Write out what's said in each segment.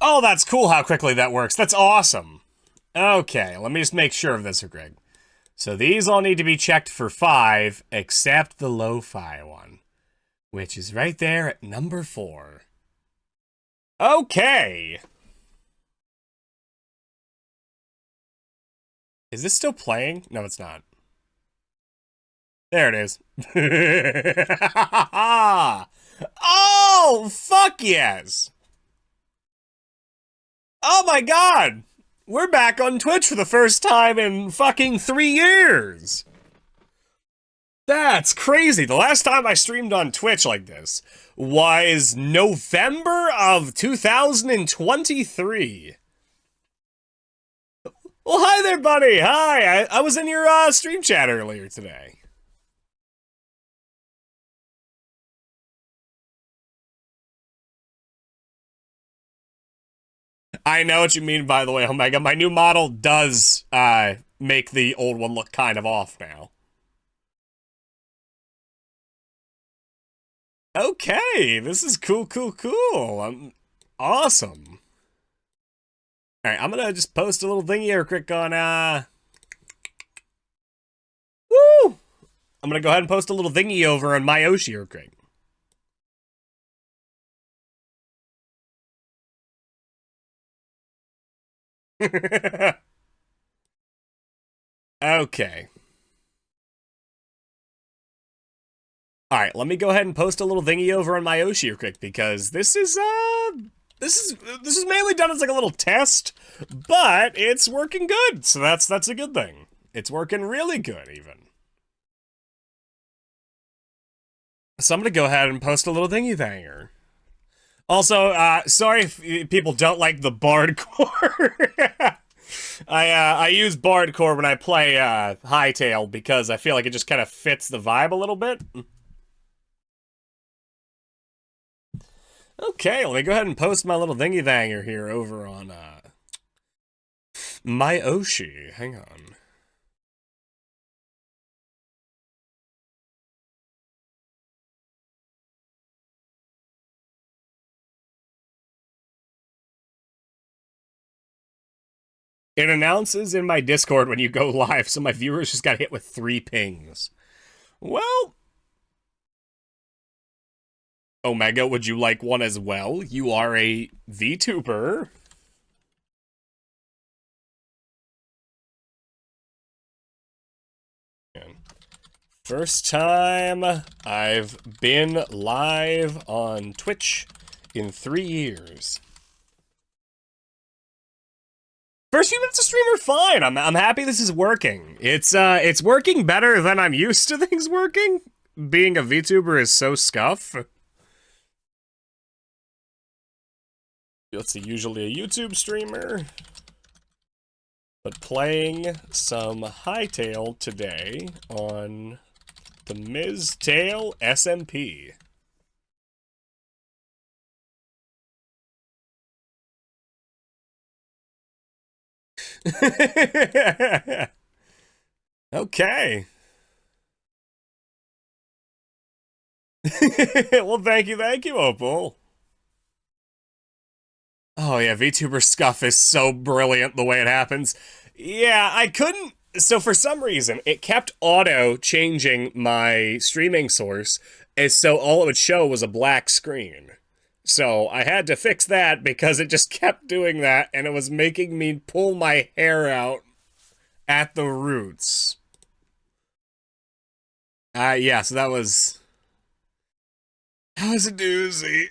Oh, that's cool how quickly that works. That's awesome. Okay, let me just make sure of this, Greg. So these all need to be checked for 5, except the lo-fi one, which is right there at number 4. Okay. Is this still playing? No, it's not. There it is. Oh, fuck yes. Oh my god. We're back on Twitch for the first time in fucking 3 years. That's crazy. The last time I streamed on Twitch like this was November of 2023. Well, hi there, buddy. Hi. I was in your stream chat earlier today. I know what you mean, by the way, Omega. My new model does make the old one look kind of off now. Okay, this is cool. Awesome. Alright, I'm gonna just post a little thingy here quick on, Woo! I'm gonna go ahead and post a little thingy over on my Oshi here quick. Okay. Alright, let me go ahead and post a little thingy over on my Oshi here quick, because this is mainly done as like a little test, but it's working good, so that's a good thing. It's working really good, even. So I'm gonna go ahead and post a little thingy thanger. Also, sorry if people don't like the Bard core. I use Bard core when I play Hightail because I feel like it just kind of fits the vibe a little bit. Okay, let me go ahead and post my little thingy thanger here over on my Oshi. Hang on. It announces in my Discord when you go live, so my viewers just got hit with 3 pings. Well, Omega, would you like one as well? You are a VTuber. First time I've been live on Twitch in 3 years. First few minutes of stream are fine. I'm happy this is working. It's working better than I'm used to things working. Being a VTuber is so scuff. Let's see, usually a YouTube streamer, but playing some Hightail today on the MisTale SMP. Okay. Well, thank you, Opal. Oh yeah, VTuber scuff is so brilliant the way it happens. Yeah, I couldn't. So for some reason, it kept auto changing my streaming source, and so all it would show was a black screen. So I had to fix that because it just kept doing that, and it was making me pull my hair out at the roots. Yeah, so that was a doozy.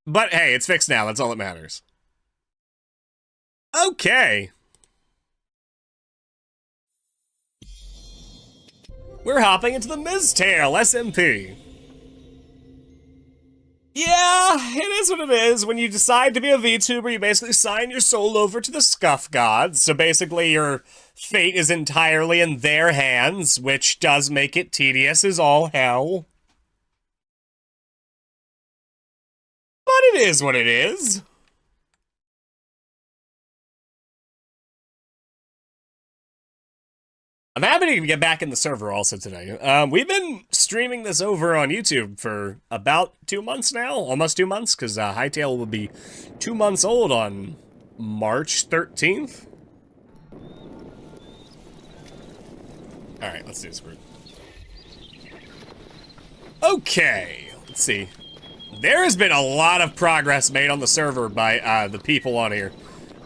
But hey, it's fixed now. That's all that matters. Okay. We're hopping into the MisTale SMP. Yeah, it is what it is. When you decide to be a VTuber, you basically sign your soul over to the Scuff Gods. So basically, your fate is entirely in their hands, which does make it tedious as all hell. But it is what it is. I'm happy to get back in the server also today. We've been streaming this over on YouTube for about 2 months now, almost 2 months, because Hytale will be 2 months old on March 13th. Alright, let's do this group. Okay, let's see. There has been a lot of progress made on the server by the people on here.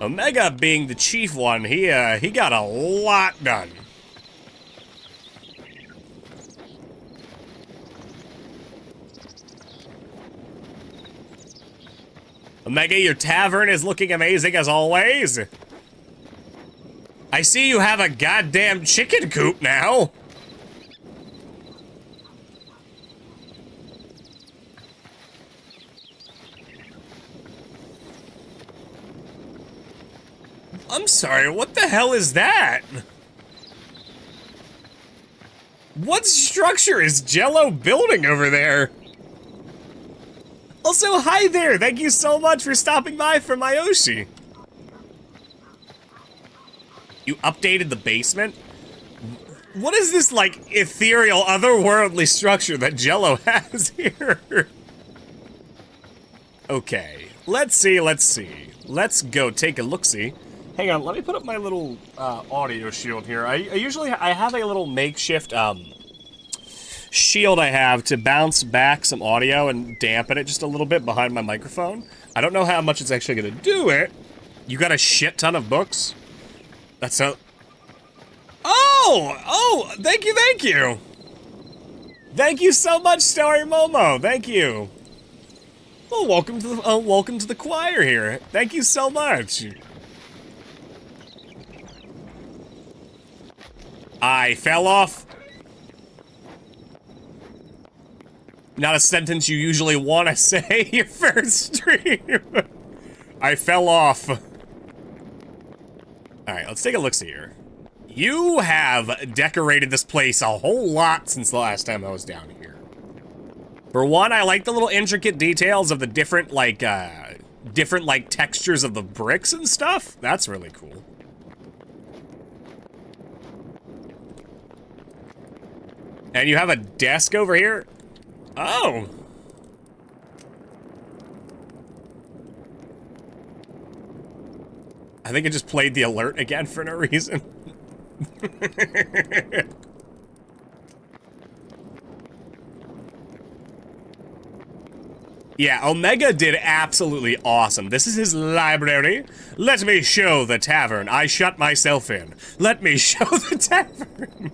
Omega being the chief one, he got a lot done. Omega, your tavern is looking amazing as always. I see you have a goddamn chicken coop now. I'm sorry, what the hell is that? What structure is Jello building over there? Also, hi there! Thank you so much for stopping by for Mayoshi. You updated the basement? What is this, like, ethereal, otherworldly structure that Jello has here? Okay, let's see. Let's go take a look-see. Hang on, let me put up my little audio shield here. I have a little makeshift shield I have to bounce back some audio and dampen it just a little bit behind my microphone. I don't know how much it's actually gonna do it. You got a shit ton of books? That's so... Oh, thank you. Thank you so much, Starry Momo, thank you. Well, welcome to the choir here. Thank you so much. I fell off. Not a sentence you usually want to say your first stream. I fell off. Alright, let's take a look-see here. You have decorated this place a whole lot since the last time I was down here. For one, I like the little intricate details of the different textures of the bricks and stuff. That's really cool. And you have a desk over here? Oh. I think it just played the alert again for no reason. Yeah, Omega did absolutely awesome. This is his library. Let me show the tavern. I shut myself in. Let me show the tavern.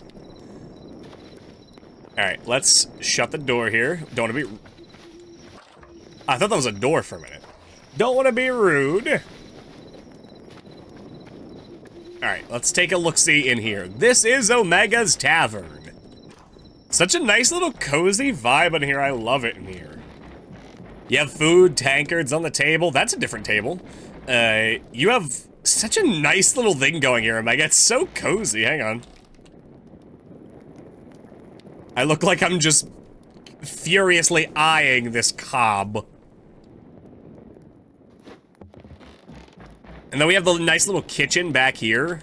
Alright, let's shut the door here. Don't want to be... I thought that was a door for a minute. Don't want to be rude. Alright, let's take a look-see in here. This is Omega's Tavern. Such a nice little cozy vibe in here. I love it in here. You have food, tankards on the table. That's a different table. You have such a nice little thing going here, Omega. It's so cozy. Hang on. I look like I'm just furiously eyeing this cob. And then we have the nice little kitchen back here,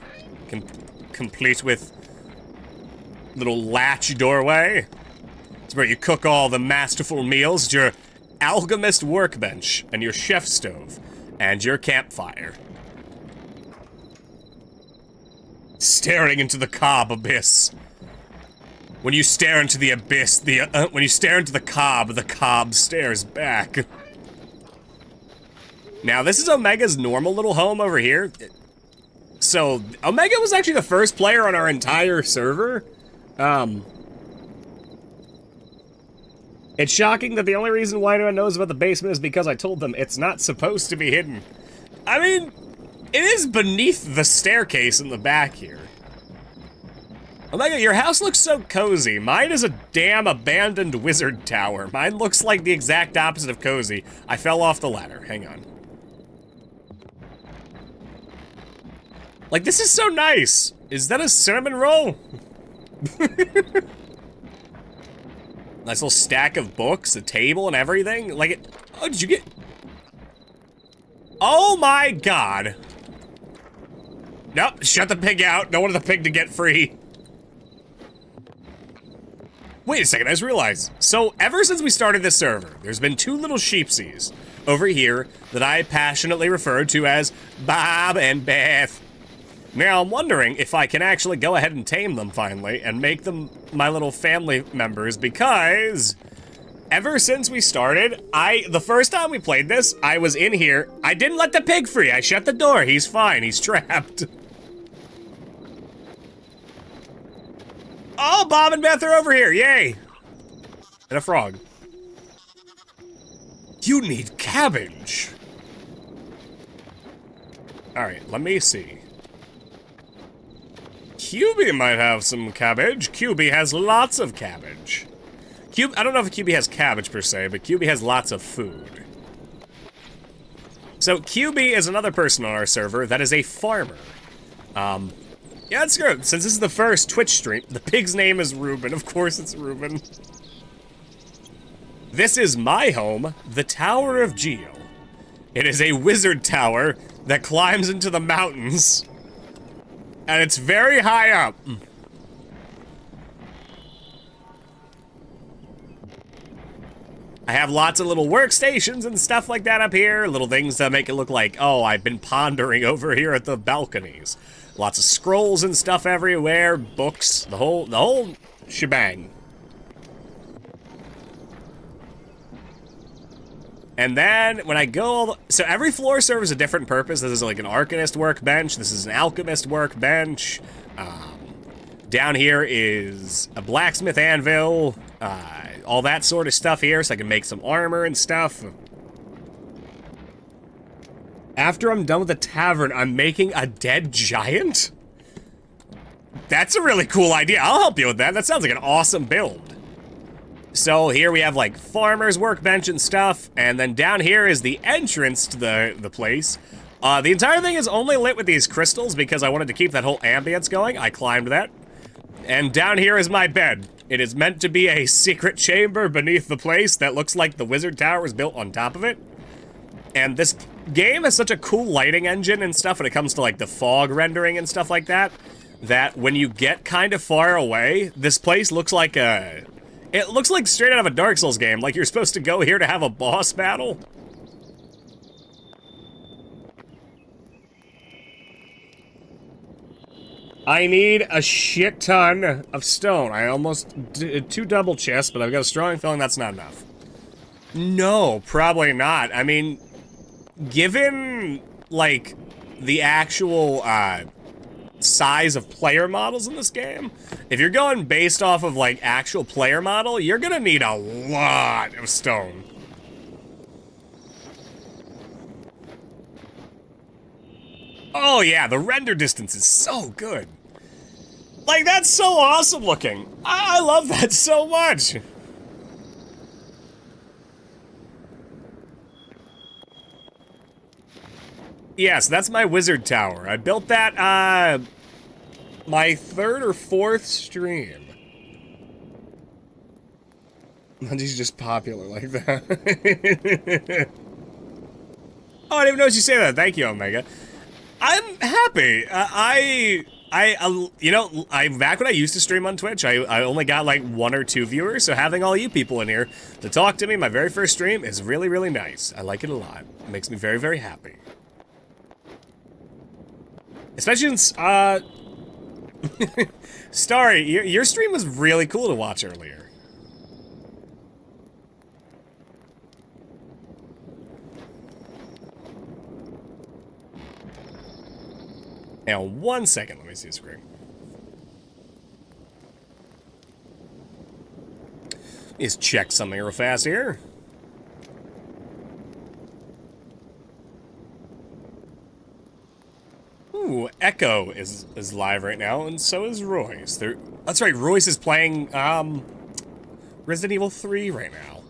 complete with little latch doorway. It's where you cook all the masterful meals. It's your alchemist workbench, and your chef stove, and your campfire. Staring into the cob abyss. When you stare into the abyss, when you stare into the cob stares back. Now, this is Omega's normal little home over here. So, Omega was actually the first player on our entire server. It's shocking that the only reason why no one knows about the basement is because I told them it's not supposed to be hidden. I mean, it is beneath the staircase in the back here. Omega, your house looks so cozy. Mine is a damn abandoned wizard tower. Mine looks like the exact opposite of cozy. I fell off the ladder. Hang on. Like, this is so nice. Is that a cinnamon roll? Nice little stack of books, a table, and everything. Like, it. Oh, did you get? Oh my god. Nope, shut the pig out. Don't want the pig to get free. Wait a second, I just realized. So, ever since we started this server, there's been two little sheepsies over here that I passionately referred to as Bob and Beth. Now, I'm wondering if I can actually go ahead and tame them finally and make them my little family members, because ever since we started, the first time we played this, I was in here. I didn't let the pig free. I shut the door. He's fine. He's trapped. Oh, Bob and Beth are over here. Yay. And a frog. You need cabbage. All right, let me see. QB might have some cabbage. QB has lots of cabbage. I don't know if QB has cabbage per se, but QB has lots of food. So QB is another person on our server that is a farmer. Yeah, that's good. Since this is the first Twitch stream, the pig's name is Ruben. Of course it's Ruben. This is my home, the Tower of Geo. It is a wizard tower that climbs into the mountains. And it's very high up. I have lots of little workstations and stuff like that up here. Little things that make it look like, oh, I've been pondering over here at the balconies. Lots of scrolls and stuff everywhere, books, the whole shebang. And then when I go, so every floor serves a different purpose. This is like an Arcanist workbench. This is an Alchemist workbench. Down here is a blacksmith anvil. All that sort of stuff here, so I can make some armor and stuff. After I'm done with the tavern, I'm making a dead giant? That's a really cool idea. I'll help you with that. That sounds like an awesome build. So here we have like farmer's workbench and stuff, and then down here is the entrance to the place. The entire thing is only lit with these crystals because I wanted to keep that whole ambience going. I climbed that. And down here is my bed. It is meant to be a secret chamber beneath the place that looks like the wizard tower was built on top of it. And this game has such a cool lighting engine and stuff when it comes to like the fog rendering and stuff like that, that when you get kind of far away, this place looks like it looks like straight out of a Dark Souls game, like you're supposed to go here to have a boss battle. I need a shit ton of stone. I almost did 2 double chests, but I've got a strong feeling that's not enough. No, probably not. I mean, given, like, the actual, size of player models in this game, if you're going based off of, like, actual player model, you're gonna need a lot of stone. Oh yeah, the render distance is so good. Like, that's so awesome looking. I love that so much. Yes, that's my wizard tower. I built that, my 3rd or 4th stream. He's just popular like that. Oh, I didn't even notice you say that. Thank you, Omega. I'm happy. You know, back when I used to stream on Twitch, I only got like 1 or 2 viewers, so having all you people in here to talk to me, my very first stream, is really, really nice. I like it a lot. It makes me very, very happy. Especially since, Starry, your stream was really cool to watch earlier. Now, 1 second, let me see the screen. Let's check something real fast here. Ooh, Echo is live right now, and so is Royce. That's right, Royce is playing, Resident Evil 3 right now.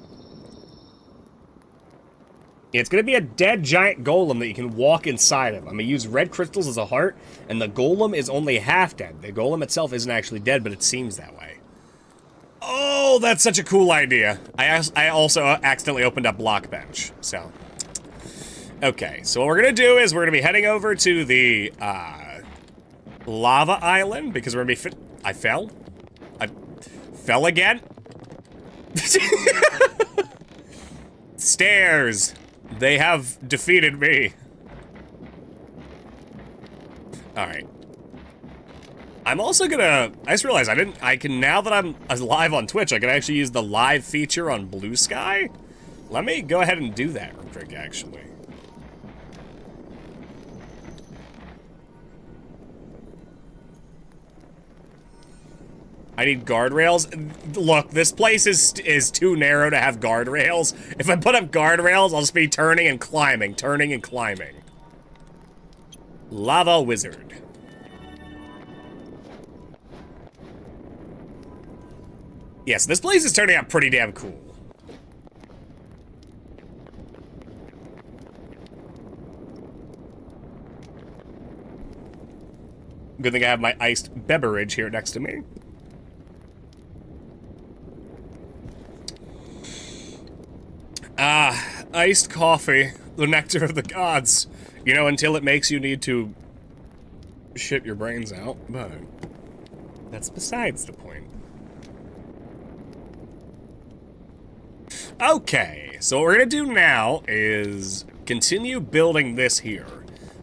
It's gonna be a dead giant golem that you can walk inside of. I'm gonna use red crystals as a heart, and the golem is only half dead. The golem itself isn't actually dead, but it seems that way. Oh, that's such a cool idea. I also accidentally opened up Blockbench, so. Okay, so what we're gonna do is we're gonna be heading over to the, lava island, because we're gonna be I fell again? Stairs. They have defeated me. Alright. I'm also gonna... I just realized I can, now that I'm live on Twitch, I can actually use the live feature on Blue Sky. Let me go ahead and do that real quick, actually. I need guardrails. Look, this place is too narrow to have guardrails. If I put up guardrails, I'll just be turning and climbing, turning and climbing. Lava wizard. Yes, this place is turning out pretty damn cool. Good thing I have my iced beverage here next to me. Iced coffee, the nectar of the gods. You know, until it makes you need to shit your brains out, but that's besides the point. Okay, so what we're gonna do now is continue building this here.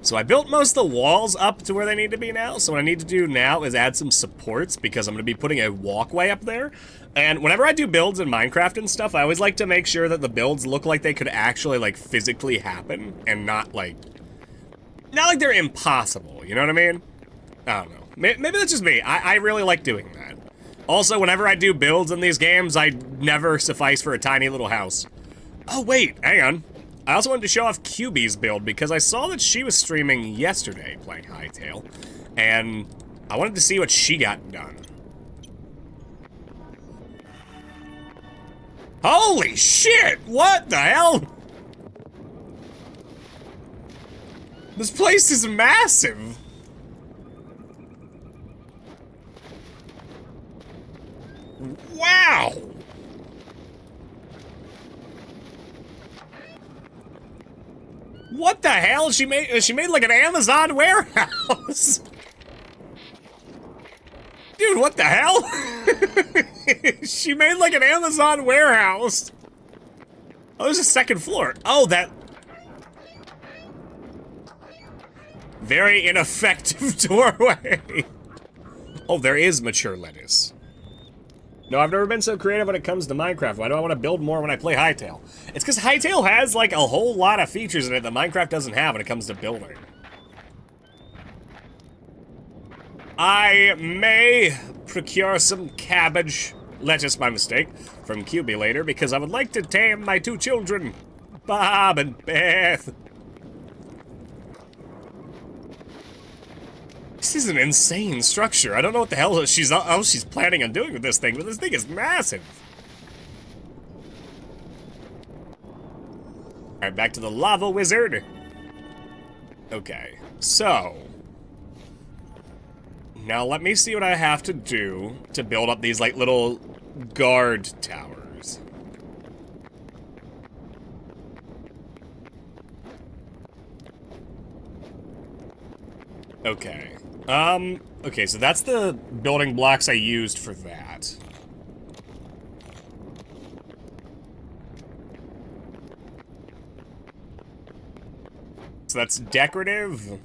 So I built most of the walls up to where they need to be now, so what I need to do now is add some supports because I'm gonna be putting a walkway up there. And whenever I do builds in Minecraft and stuff, I always like to make sure that the builds look like they could actually, like, physically happen and not like they're impossible, you know what I mean? I don't know. Maybe that's just me. I really like doing that. Also, whenever I do builds in these games, I never suffice for a tiny little house. Oh, wait, hang on. I also wanted to show off QB's build because I saw that she was streaming yesterday playing Hytale, and I wanted to see what she got done. Holy shit! What the hell? This place is massive. Wow! What the hell? She made like an Amazon warehouse. Dude, what the hell? She made like an Amazon warehouse. Oh, there's a second floor. Oh, that... very ineffective doorway. Oh, there is mature lettuce. No, I've never been so creative when it comes to Minecraft. Why do I want to build more when I play Hytale? It's because Hytale has, like, a whole lot of features in it that Minecraft doesn't have when it comes to building. I may procure some cabbage, lettuce, my mistake, from QB later, because I would like to tame my two children, Bob and Beth. This is an insane structure. I don't know what the hell she's planning on doing with this thing, but this thing is massive. Alright, back to the lava wizard. Okay, so... now let me see what I have to do to build up these, like, little guard towers. Okay. Okay, so that's the building blocks I used for that. So that's decorative.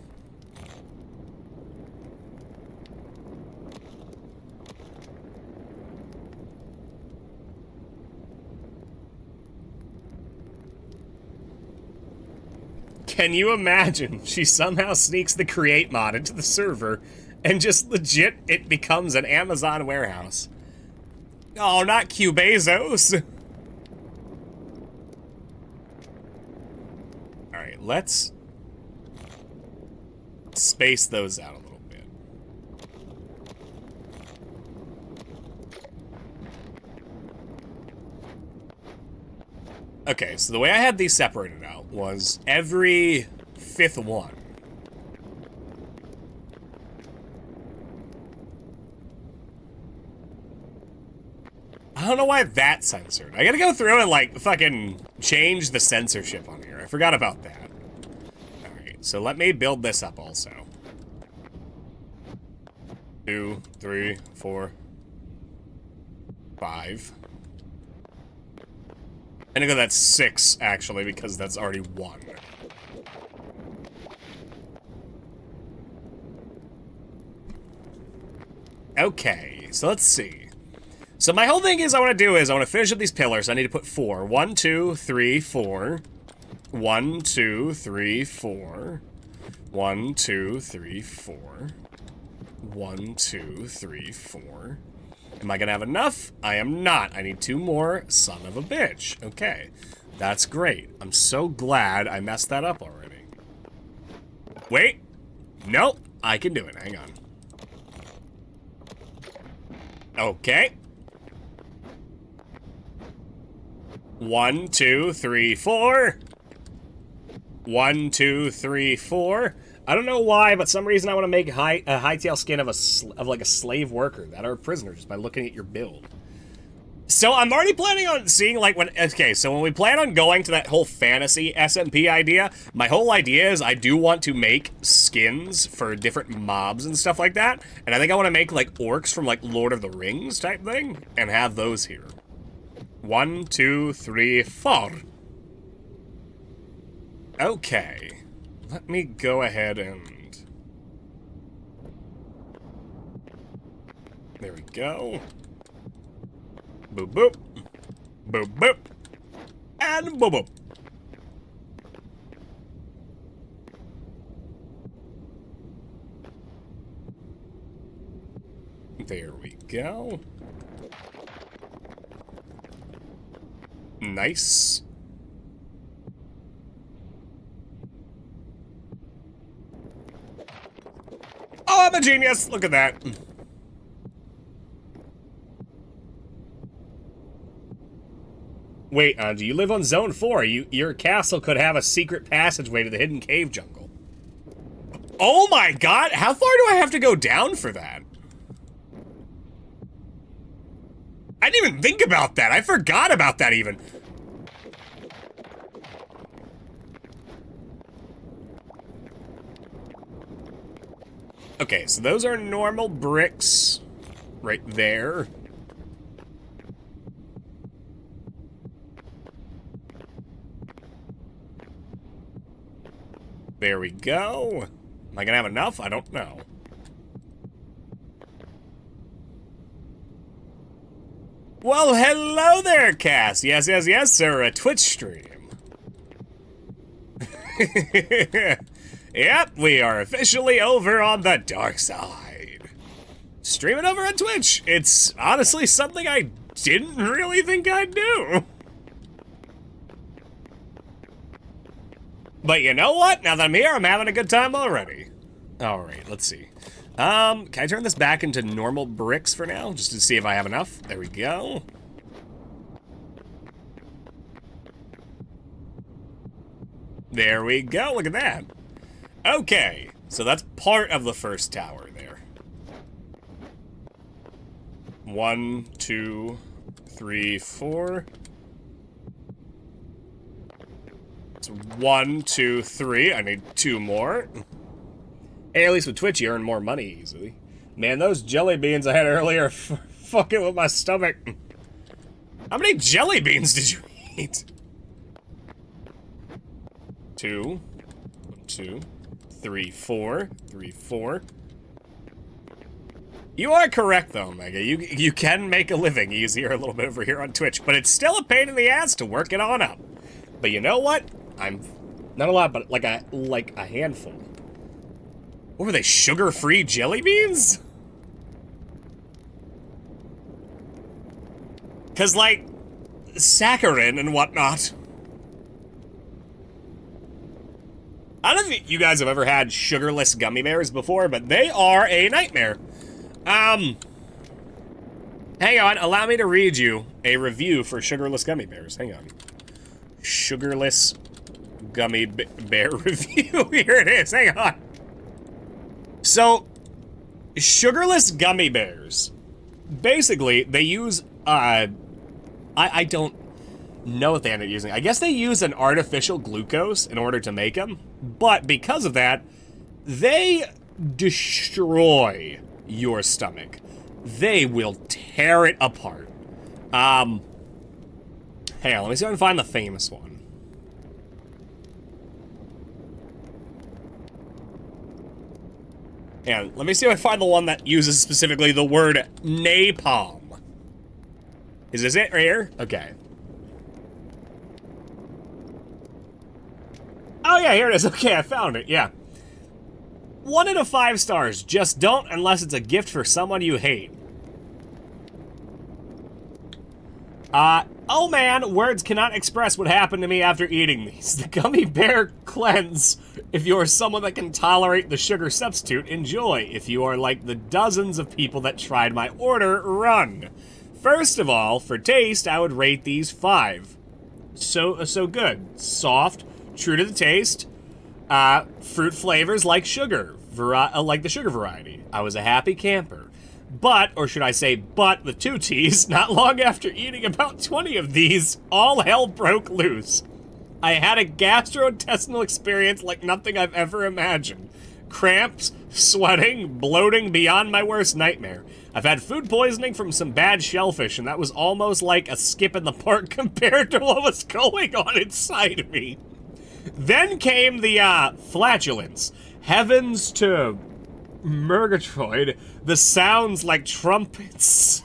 Can you imagine? She somehow sneaks the create mod into the server and just legit it becomes an Amazon warehouse. Oh, not Q Bezos. Alright, let's space those out a little bit. Okay, so the way I had these separated out was every fifth one. I don't know why that's censored. I gotta go through and, like, fucking change the censorship on here. I forgot about that. Alright, so let me build this up also. 2, 3, 4, 5. I think that's 6, actually, because that's already 1. Okay, so let's see. So my whole thing is I want to finish up these pillars. I need to put 4. 1, 2, 3, 4. 1, 2, 3, 4. 1, 2, 3, 4. 1, 2, 3, 4. Am I gonna have enough? I am not. I need 2 more. Son of a bitch. Okay. That's great. I'm so glad I messed that up already. Wait. Nope. I can do it. Hang on. Okay. 1, 2, 3, 4. 1, 2, 3, 4. I don't know why, but some reason I want to make a hightail skin of like a slave worker that are a prisoner just by looking at your build. So I'm already planning on seeing like when we plan on going to that whole fantasy SMP idea, my whole idea is I do want to make skins for different mobs and stuff like that, and I think I want to make like orcs from like Lord of the Rings type thing and have those here. 1, 2, 3, 4. Okay. Let me go ahead and... There we go. Boop, boop. Boop, boop. And boop, boop. There we go. Nice. Oh, I'm a genius! Look at that. Wait, do you live on Zone 4? Your castle could have a secret passageway to the hidden cave jungle. Oh my god! How far do I have to go down for that? I didn't even think about that. I forgot about that even. Okay, so those are normal bricks right there. There we go. Am I gonna have enough? I don't know. Well, hello there, Cass. Yes, yes, yes, sir. A Twitch stream. Yep, we are officially over on the dark side. Streaming over on Twitch. It's honestly something I didn't really think I'd do. But you know what? Now that I'm here, I'm having a good time already. Alright, let's see. Can I turn this back into normal bricks for now? Just to see if I have enough. There we go. There we go, look at that. Okay, so that's part of the first tower there. 1, 2, 3, 4. So 1, 2, 3. I need 2 more. Hey, at least with Twitch, you earn more money easily. Man, those jelly beans I had earlier are fucking with my stomach. How many jelly beans did you eat? 2, 2, 3, 4, 3, 4. You are correct though, Mega. You can make a living easier a little bit over here on Twitch, but it's still a pain in the ass to work it on up. But you know what? I'm not a lot, but like a handful. What were they, sugar-free jelly beans? Cause like saccharin and whatnot. I don't think you guys have ever had sugarless gummy bears before, but they are a nightmare. Hang on, allow me to read you a review for sugarless gummy bears. Hang on. Sugarless gummy bear review. Here it is, hang on. So, sugarless gummy bears, basically, they use, I don't know what they end up using. I guess they use an artificial glucose in order to make them, but because of that, they destroy your stomach. They will tear it apart. Hang on, let me see if I can find the famous one. And let me see if I find the one that uses specifically the word napalm. Is this it right here? Okay. Oh yeah, here it is. Okay, I found it, yeah. 1 out of 5 stars. Just don't unless it's a gift for someone you hate. Oh man, words cannot express what happened to me after eating these. The gummy bear cleanse. If you are someone that can tolerate the sugar substitute, enjoy. If you are like the dozens of people that tried my order, run. First of all, for taste, I would rate these 5. So good. Soft, true to the taste, fruit flavors like sugar, like the sugar variety. I was a happy camper. But, or should I say but with 2 T's, not long after eating about 20 of these, all hell broke loose. I had a gastrointestinal experience like nothing I've ever imagined. Cramps, sweating, bloating beyond my worst nightmare. I've had food poisoning from some bad shellfish, and that was almost like a skip in the park compared to what was going on inside of me. Then came the, flatulence. Heavens to Murgatroyd, the sounds like trumpets.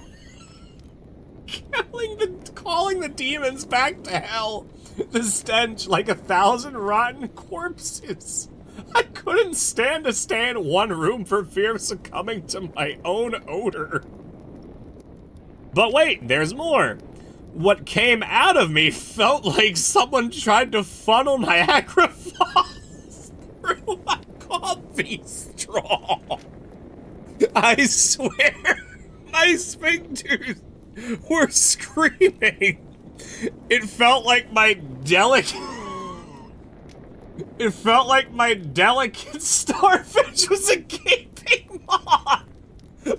Calling the demons back to hell. The stench like 1,000 rotten corpses. I couldn't stand to stay in one room for fear of succumbing to my own odor. But wait, there's more. What came out of me felt like someone tried to funnel Niagara Falls through a coffee straw. I swear, my sphincters were screaming. It felt like my delicate starfish was a gaping maw.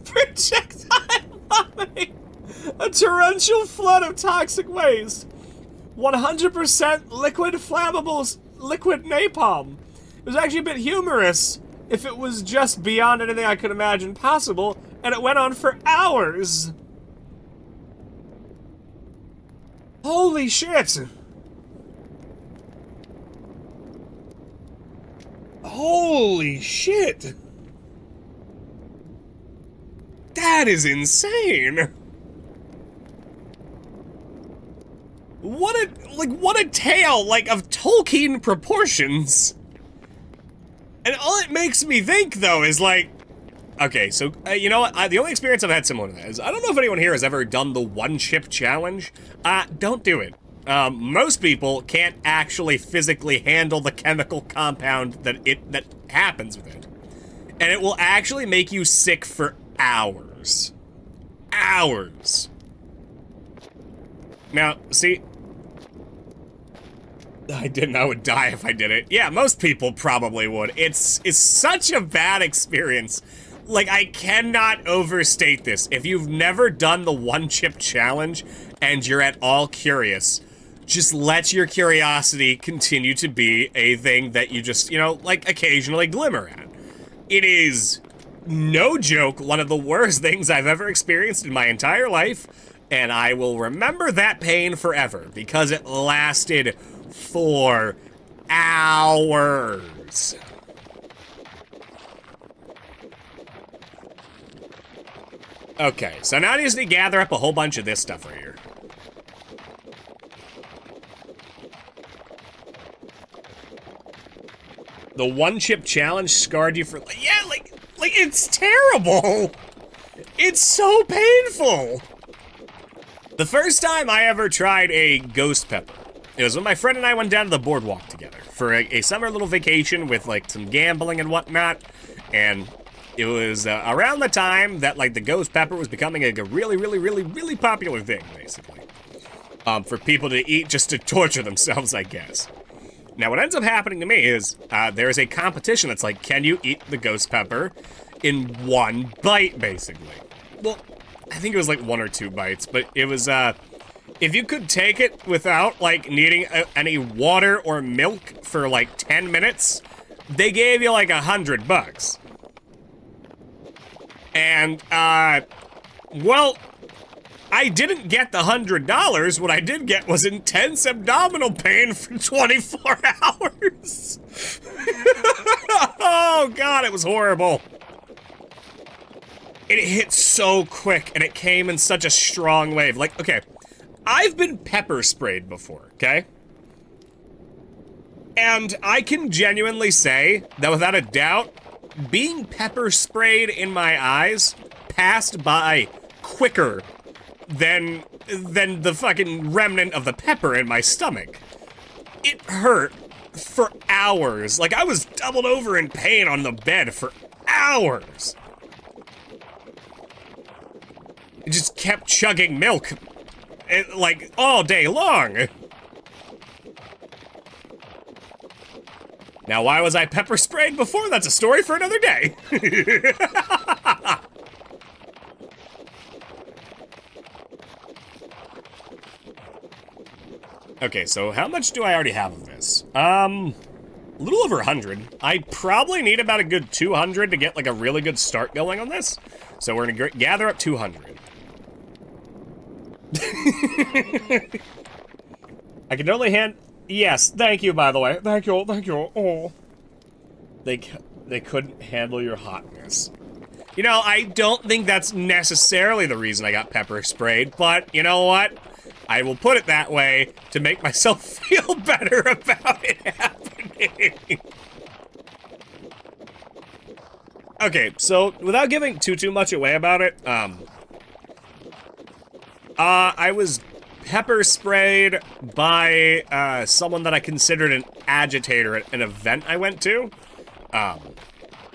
Projectile vomiting. A torrential flood of toxic waste. 100% liquid flammables, liquid napalm. It was actually a bit humorous if it was just beyond anything I could imagine possible, and it went on for hours. Holy shit. Holy shit. That is insane. What a tale, like, of Tolkien proportions. And all it makes me think, though, is like, okay, so, you know what, the only experience I've had similar to that is, I don't know if anyone here has ever done the one-chip challenge. Don't do it. Most people can't actually physically handle the chemical compound that happens with it. And it will actually make you sick for hours. Hours. Now, see, I would die if I did it. Yeah, most people probably would. It's such a bad experience. Like, I cannot overstate this. If you've never done the one-chip challenge and you're at all curious, just let your curiosity continue to be a thing that you just, you know, like, occasionally glimmer at. It is, no joke, one of the worst things I've ever experienced in my entire life, and I will remember that pain forever, because it lasted for hours. Okay, so now I just need to gather up a whole bunch of this stuff right here. The one-chip challenge scarred you for, yeah, like, it's terrible. It's so painful. The first time I ever tried a ghost pepper, it was when my friend and I went down to the boardwalk together for a summer little vacation with, like, some gambling and whatnot, and it was around the time that, like, the ghost pepper was becoming like a really popular thing, basically. For people to eat just to torture themselves, I guess. Now, what ends up happening to me is, there's a competition that's like, can you eat the ghost pepper in one bite, basically? Well, I think it was like 1 or 2 bites, but it was, if you could take it without, like, needing any water or milk for, like, 10 minutes, they gave you, like, $100. And, well, I didn't get the $100. What I did get was intense abdominal pain for 24 hours. Oh, God, it was horrible. It hit so quick, and it came in such a strong wave. Like, okay, I've been pepper sprayed before, okay? And I can genuinely say that without a doubt, being pepper sprayed in my eyes passed by quicker than the fucking remnant of the pepper in my stomach. It hurt for hours. Like, I was doubled over in pain on the bed for hours. It just kept chugging milk, like, all day long. Now, why was I pepper sprayed before? That's a story for another day. Okay, so how much do I already have of this? A little over 100. I probably need about a good 200 to get like a really good start going on this. So we're gonna gather up 200. I can only hand... Yes, thank you, by the way. Thank you, thank you. Oh. They couldn't handle your hotness. You know, I don't think that's necessarily the reason I got pepper sprayed, but you know what? I will put it that way to make myself feel better about it happening. Okay, so without giving too much away about it, I was pepper sprayed by someone that I considered an agitator at an event I went to.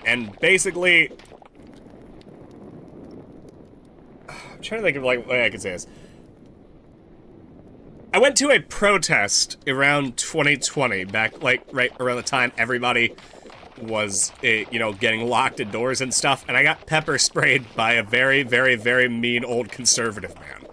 And basically, I'm trying to think of like way I could say this. I went to a protest around 2020, back like right around the time everybody was, you know, getting locked indoors and stuff, and I got pepper sprayed by a very, very, very mean old conservative man.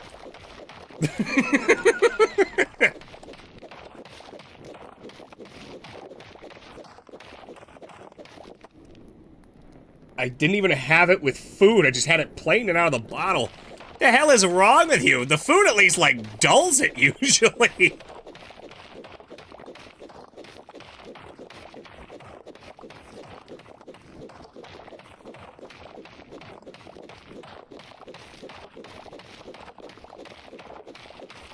I didn't even have it with food, I just had it plain and out of the bottle. The hell is wrong with you? The food at least, like, dulls it usually.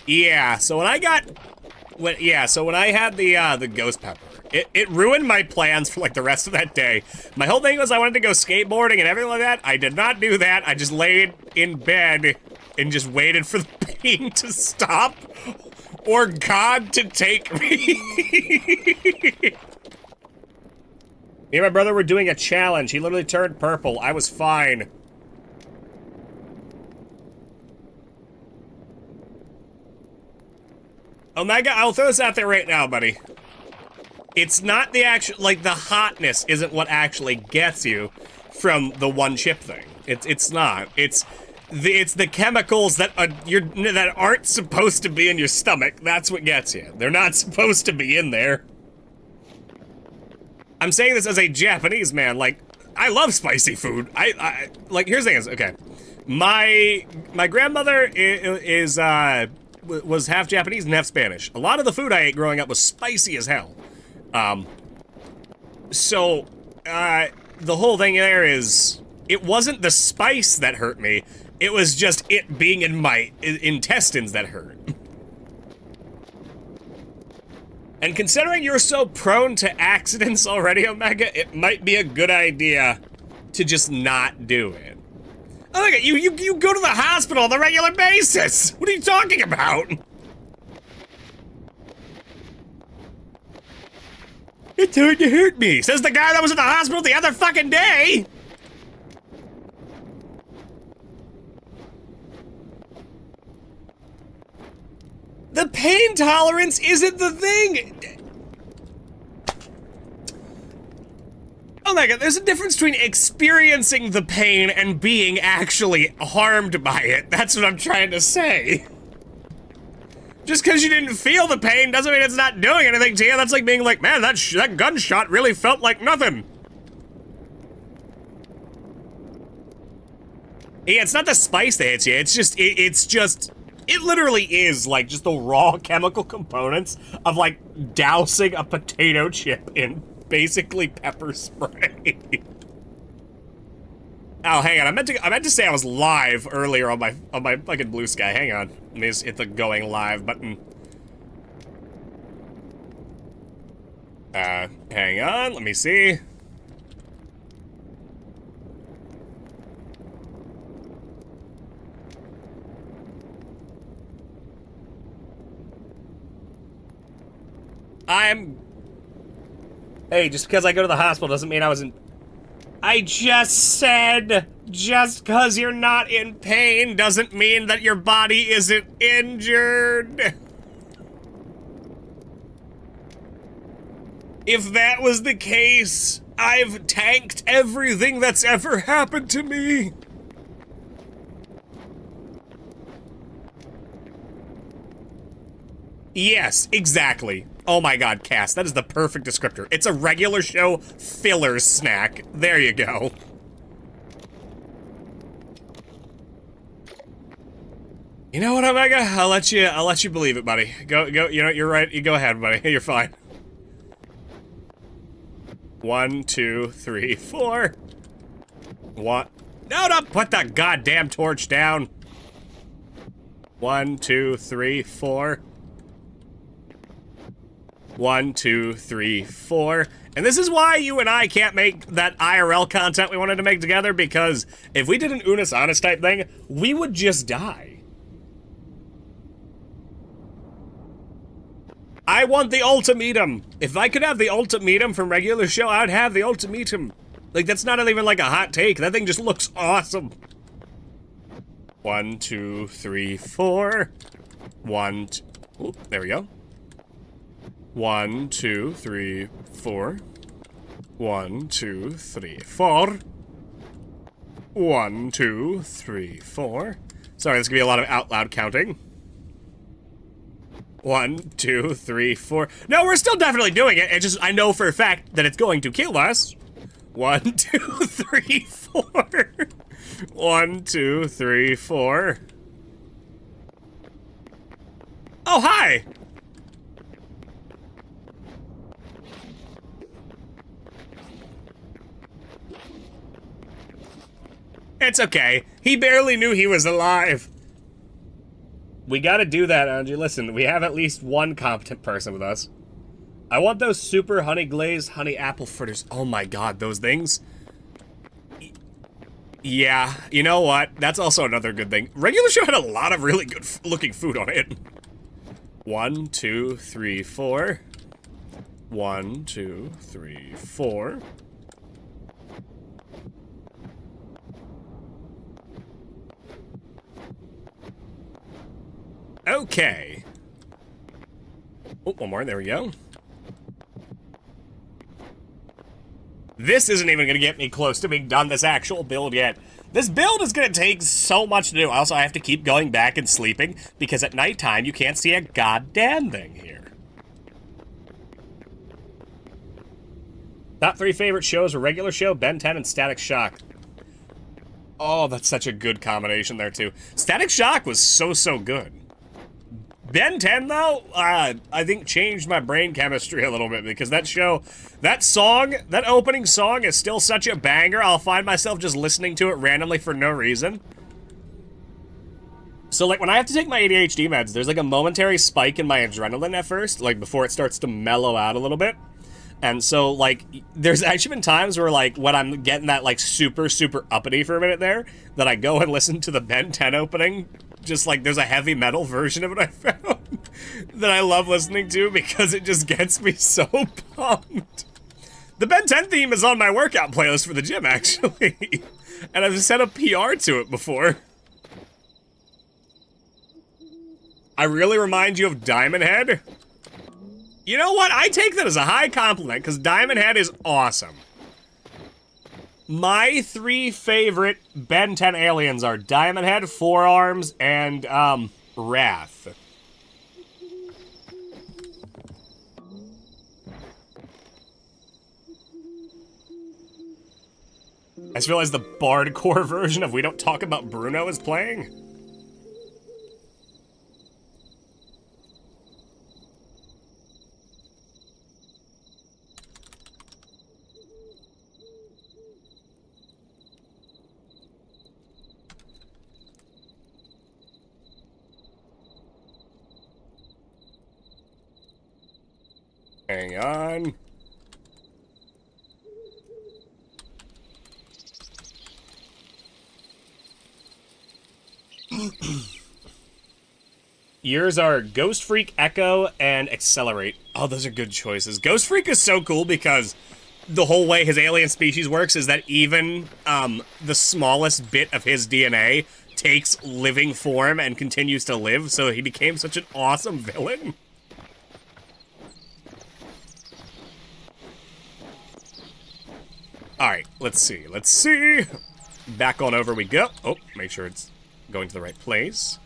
Yeah, so when I got... when I had the ghost pepper, it ruined my plans for, like, the rest of that day. My whole thing was I wanted to go skateboarding and everything like that. I did not do that. I just laid in bed and just waited for the pain to stop or God to take me. Me and my brother were doing a challenge. He literally turned purple. I was fine. Omega, I'll throw this out there right now, buddy. It's not the actual, like, the hotness isn't what actually gets you from the one chip thing. It's not. It's the chemicals that that aren't supposed to be in your stomach. That's what gets you. They're not supposed to be in there. I'm saying this as a Japanese man. Like, I love spicy food. I like, here's the thing is, okay. My grandmother was half Japanese and half Spanish. A lot of the food I ate growing up was spicy as hell. The whole thing there is, it wasn't the spice that hurt me, it was just it being in my intestines that hurt. And considering you're so prone to accidents already, Omega, it might be a good idea to just not do it. Oh, look at you, you go to the hospital on a regular basis! What are you talking about? It turned to hurt me, says the guy that was at the hospital the other fucking day! The pain tolerance isn't the thing! Oh my god, there's a difference between experiencing the pain and being actually harmed by it. That's what I'm trying to say. Just because you didn't feel the pain doesn't mean it's not doing anything to you. That's like being like, man, that gunshot really felt like nothing. Yeah, it's not the spice that hits you. It's just, it literally is like just the raw chemical components of like dousing a potato chip in basically pepper spray. Oh, hang on. I meant to say I was live earlier on my fucking blue sky. Hang on. Let me just hit the going live button. Hang on. Let me see. Hey, just because I go to the hospital doesn't mean I was in... I just said, just because you're not in pain doesn't mean that your body isn't injured. If that was the case, I've tanked everything that's ever happened to me. Yes, exactly. Oh my god, Cass, that is the perfect descriptor. It's a regular show filler snack. There you go. You know what, Omega? I'll let you believe it, buddy. Go, you know, you're right. You go ahead, buddy. You're fine. 1, 2, 3, 4. What? No, put the goddamn torch down. 1, 2, 3, 4. 1, 2, 3, 4. And this is why you and I can't make that IRL content we wanted to make together, because if we did an Unus Annus type thing, we would just die. I want the ultimatum. If I could have the ultimatum from regular show, I'd have the ultimatum. Like, that's not even like a hot take. That thing just looks awesome. 1, 2, 3, 4. 1, 2. Ooh, there we go. 1, 2, 3, 4. 1, 2, 3, 4. 1, 2, 3, 4. Sorry, there's gonna be a lot of out loud counting. 1, 2, 3, 4. No, we're still definitely doing it. It's just, I know for a fact that it's going to kill us. 1, 2, 3, 4. 1, 2, 3, 4. Oh, hi! It's okay. He barely knew he was alive. We gotta do that, Angie. Listen, we have at least one competent person with us. I want those super honey glazed honey apple fritters. Oh my god, those things. Yeah, you know what? That's also another good thing. Regular show had a lot of really good looking food on it. 1, 2, 3, 4. 1, 2, 3, 4. Okay. Oh, one more. There we go. This isn't even going to get me close to being done this actual build yet. This build is going to take so much to do. Also, I have to keep going back and sleeping because at nighttime you can't see a goddamn thing here. Top 3 favorite shows were Regular Show, Ben 10, and Static Shock. Oh, that's such a good combination there, too. Static Shock was so good. Ben 10, though, I think changed my brain chemistry a little bit because that show, that song, that opening song is still such a banger. I'll find myself just listening to it randomly for no reason. So, like, when I have to take my ADHD meds, there's, like, a momentary spike in my adrenaline at first, like, before it starts to mellow out a little bit. And so, like, there's actually been times where, like, when I'm getting that, like, super uppity for a minute there, that I go and listen to the Ben 10 opening. Just like there's a heavy metal version of it I found that I love listening to because it just gets me so pumped. The Ben 10 theme is on my workout playlist for the gym, actually. And I've set a PR to it before. I really remind you of Diamond Head. You know what? I take that as a high compliment because Diamond Head is awesome. My 3 favorite Ben 10 aliens are Diamond Head, Forearms, and, Wrath. I just realized the bardcore version of We Don't Talk About Bruno is playing. Hang on. Yours are Ghost Freak, Echo, and Accelerate. Oh, those are good choices. Ghost Freak is so cool because the whole way his alien species works is that even the smallest bit of his DNA takes living form and continues to live, so he became such an awesome villain. Alright, let's see. Let's see. Back on over we go. Oh, make sure it's going to the right place.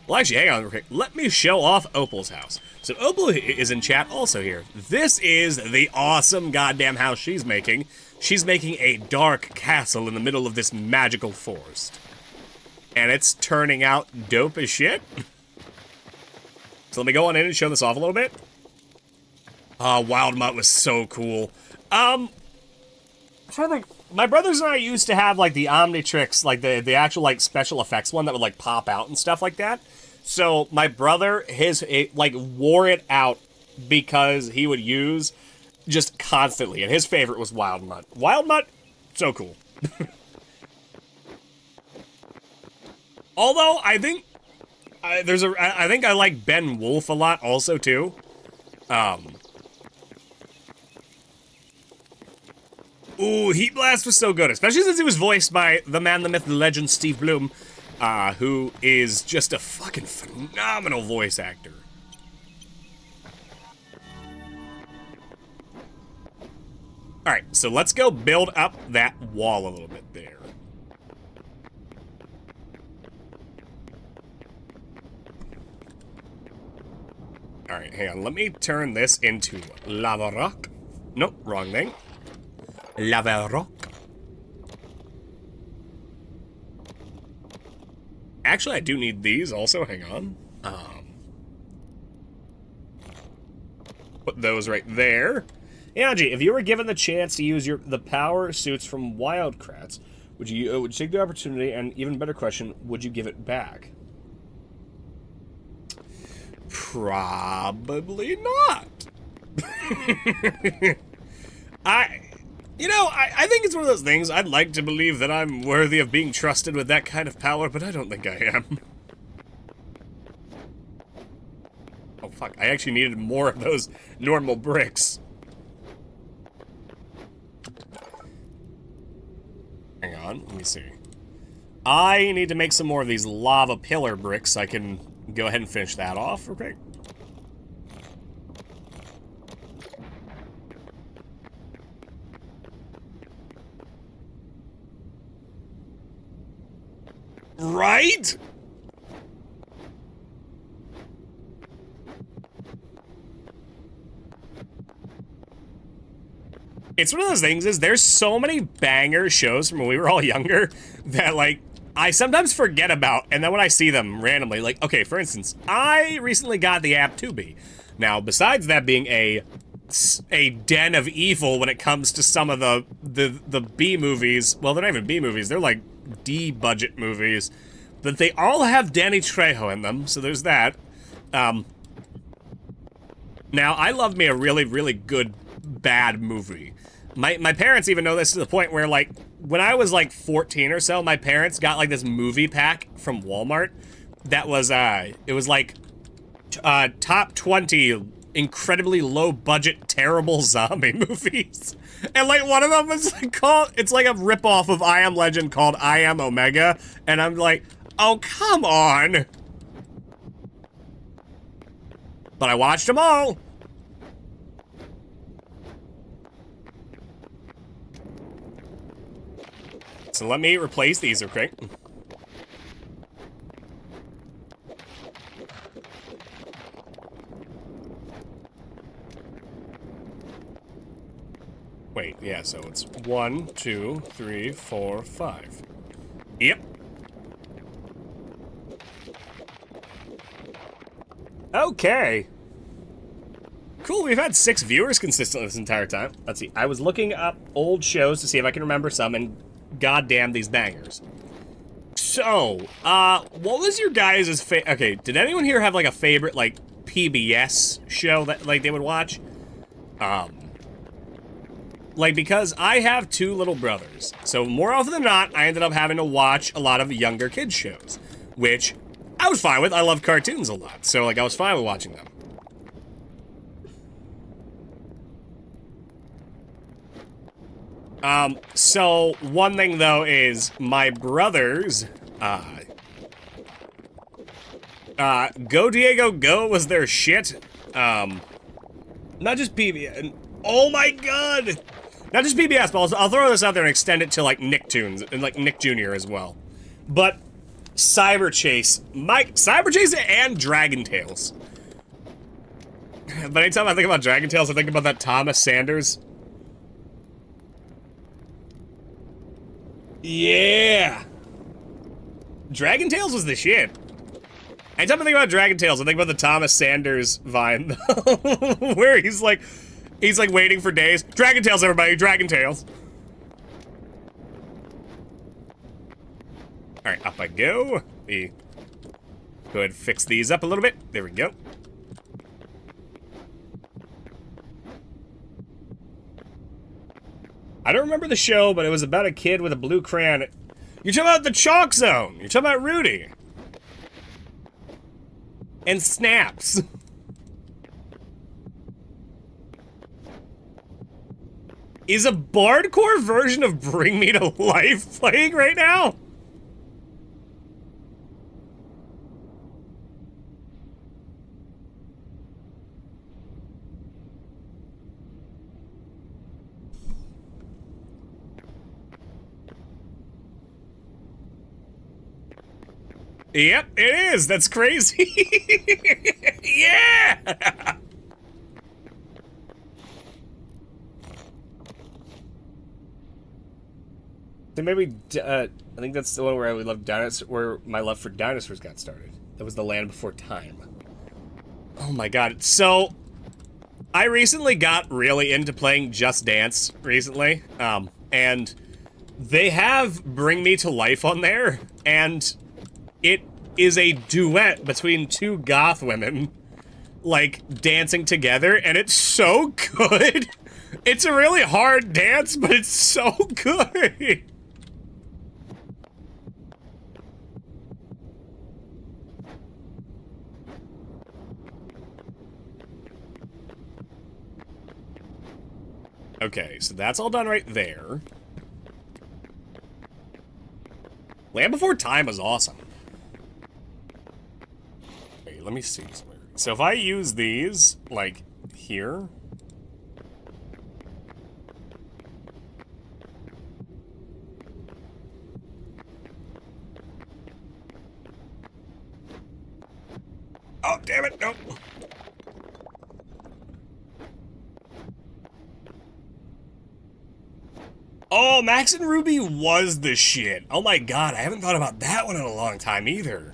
Well, actually, hang on real quick. Let me show off Opal's house. So Opal is in chat also here. This is the awesome goddamn house she's making. She's making a dark castle in the middle of this magical forest. And it's turning out dope as shit. So let me go on in and show this off a little bit. Wild Mutt was so cool. I'm trying to think. My brothers and I used to have, like, the Omnitrix, like, the actual, like, special effects one that would, like, pop out and stuff like that. So, my brother, wore it out because he would use just constantly, and his favorite was Wild Mutt. Wild Mutt, so cool. Although, I think, I think I like Ben Wolf a lot also, too. Ooh, Heat Blast was so good, especially since he was voiced by the man, the myth, the legend, Steve Bloom, who is just a fucking phenomenal voice actor. Alright, so let's go build up that wall a little bit there. Alright, hang on, let me turn this into lava rock. Nope, wrong thing. Lava rock. Actually, I do need these also. Hang on. Put those right there. Angie, if you were given the chance to use the power suits from Wildcrats, would you take the opportunity? And even better question, would you give it back? Probably not. I think it's one of those things. I'd like to believe that I'm worthy of being trusted with that kind of power, but I don't think I am. Oh, fuck. I actually needed more of those normal bricks. Hang on. Let me see. I need to make some more of these lava pillar bricks so I can go ahead and finish that off real quick. Right? It's one of those things is there's so many banger shows from when we were all younger that, like, I sometimes forget about, and then when I see them randomly, like, okay, for instance, I recently got the app Tubi. Now, besides that being a den of evil when it comes to some of the B movies, well, they're not even B movies, they're like D-budget movies, but they all have Danny Trejo in them, so there's that. Now, I love me a really, really good bad movie. My parents even know this to the point where, like, when I was, like, 14 or so, my parents got, like, this movie pack from Walmart that was, it was, like, top 20 incredibly low-budget, terrible zombie movies. And, like, one of them was called, it's like a ripoff of I Am Legend called I Am Omega, and I'm like, oh, come on! But I watched them all! So let me replace these, okay? Wait, yeah, so it's 1, 2, 3, 4, 5. Yep. Okay. Cool, we've had 6 viewers consistently this entire time. Let's see, I was looking up old shows to see if I can remember some, and goddamn these bangers. So, what was your guys' okay, did anyone here have, like, a favorite, like, PBS show that, like, they would watch? Like, because I have 2 little brothers, so more often than not, I ended up having to watch a lot of younger kids' shows, which I was fine with. I love cartoons a lot, so, like, I was fine with watching them. So one thing though is my brothers, Go Diego Go was their shit. Not just PBS. Oh my god! Not just PBS, but I'll throw this out there and extend it to like Nicktoons and like Nick Jr. as well. But Cyber Chase, Cyber Chase and Dragon Tales. But anytime I think about Dragon Tales, I think about that Thomas Sanders. Yeah! Dragon Tales was the shit. Anytime I think about Dragon Tales, I think about the Thomas Sanders vine. Where he's like waiting for days. Dragon Tales, everybody, Dragon Tales. Alright, up I go. Go ahead and fix these up a little bit. There we go. I don't remember the show, but it was about a kid with a blue crayon. You're talking about the Chalk Zone. You're talking about Rudy. And Snaps. Is a bardcore version of Bring Me to Life playing right now? Yep, it is. That's crazy. Yeah! Then maybe, I think that's the one where I would love dinosaurs, where my love for dinosaurs got started. That was The Land Before Time. Oh my god. So, I recently got really into playing Just Dance recently, and they have Bring Me to Life on there, and it is a duet between 2 goth women, like, dancing together, and it's so good. It's a really hard dance, but it's so good. Okay, so that's all done right there. Land Before Time was awesome. Wait, let me see. So if I use these, like, here... Oh, damn it, no! Oh, Max and Ruby was the shit. Oh my god, I haven't thought about that one in a long time either.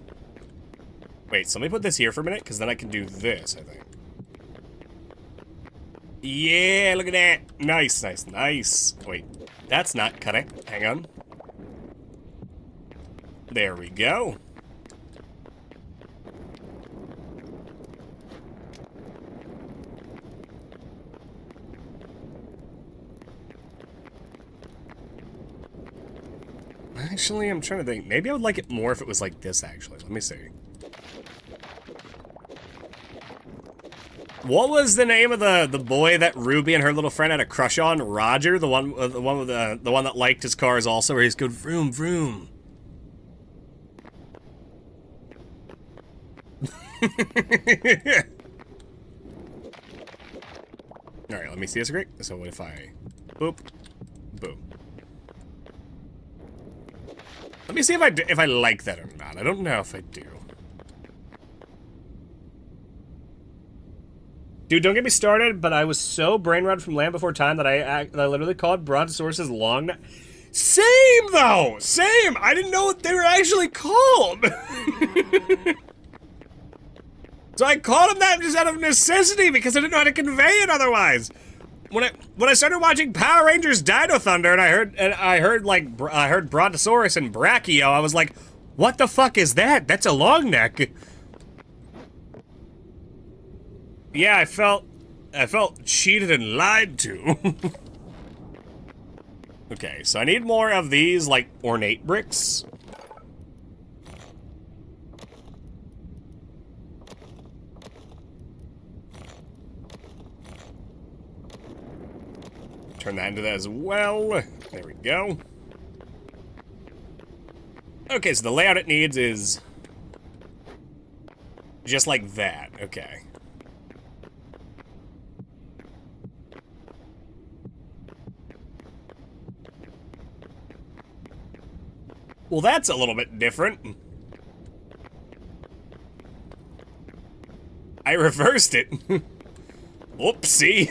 Wait, so let me put this here for a minute, because then I can do this, I think. Yeah, look at that. Nice, nice, nice. Wait, that's not cutting. Hang on. There we go. Actually, I'm trying to think. Maybe I would like it more if it was like this, actually. Let me see. What was the name of the boy that Ruby and her little friend had a crush on? Roger, the one with the one that liked his cars also, where he's good vroom vroom. All right, let me see this great. So what if I boop, boom. Let me see if I like that or not. I don't know if I do. Dude, don't get me started, but I was so brain rot from Land Before Time that I literally called Brontosaurus's long neck. Same, though! Same! I didn't know what they were actually called! So I called him that just out of necessity because I didn't know how to convey it otherwise. When I started watching Power Rangers Dino Thunder and I heard Brontosaurus and Brachio, I was like, what the fuck is that? That's a long neck. Yeah, I felt cheated and lied to. Okay, so I need more of these, like, ornate bricks. Turn that into that as well. There we go. Okay, so the layout it needs is just like that. Okay. Well, that's a little bit different. I reversed it. Oopsie.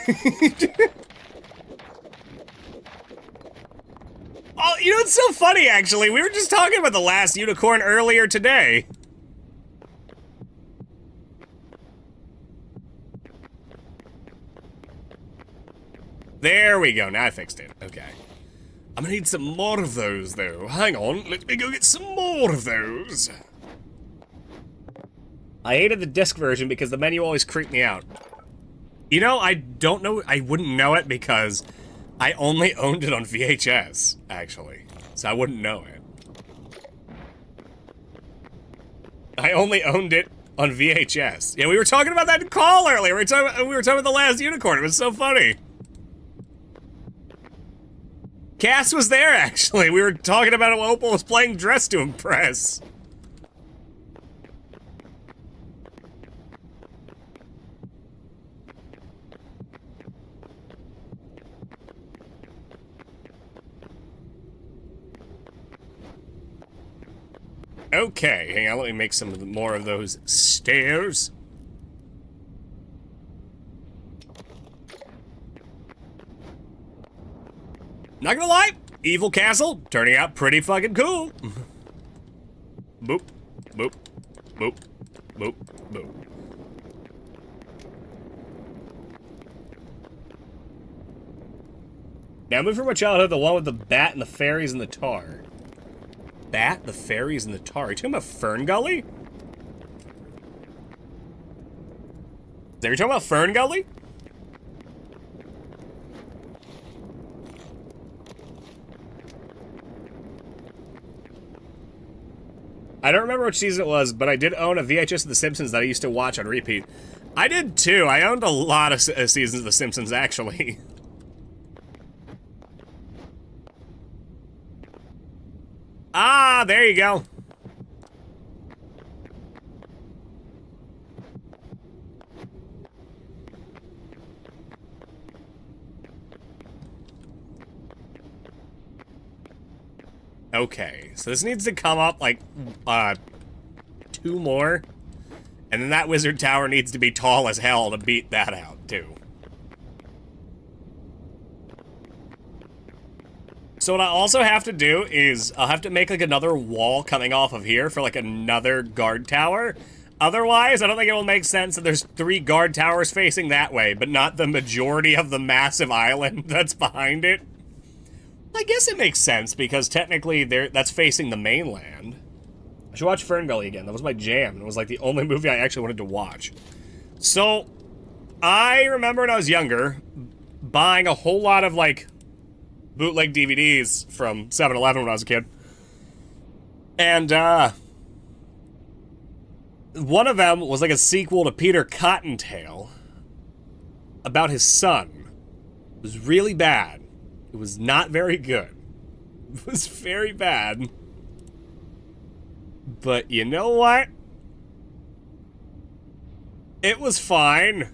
Oh, you know, it's so funny, actually. We were just talking about the last unicorn earlier today. There we go. Now I fixed it. Okay. I'm gonna need some more of those, though. Hang on, let me go get some more of those. I hated the disc version because the menu always creeped me out. You know, I don't know, I wouldn't know it because I only owned it on VHS, actually. So I wouldn't know it. I only owned it on VHS. Yeah, we were talking about that in call earlier. We were talking about the last unicorn. It was so funny. Cass was there, actually. We were talking about how Opal was playing Dress to Impress. Okay, hang on, let me make some more of those stairs. Not gonna lie, Evil Castle turning out pretty fucking cool. Boop, boop, boop, boop, boop. Now move from my childhood, the one with the bat and the fairies and the tar. Bat, the fairies, and the tar. Are you talking about Fern Gully? Is that you talking about Fern Gully? I don't remember which season it was, but I did own a VHS of The Simpsons that I used to watch on repeat. I did too. I owned a lot of seasons of The Simpsons, actually. Ah, there you go. Okay, so this needs to come up like, 2 more. And then that wizard tower needs to be tall as hell to beat that out, too. So what I also have to do is, I'll have to make like another wall coming off of here for like another guard tower. Otherwise, I don't think it will make sense that there's 3 guard towers facing that way, but not the majority of the massive island that's behind it. I guess it makes sense, because technically that's facing the mainland. I should watch Fern Gully again. That was my jam. It was like the only movie I actually wanted to watch. So, I remember when I was younger, buying a whole lot of, like, bootleg DVDs from 7-Eleven when I was a kid. And, one of them was like a sequel to Peter Cottontail about his son. It was really bad. It was not very good. It was very bad. But you know what? It was fine.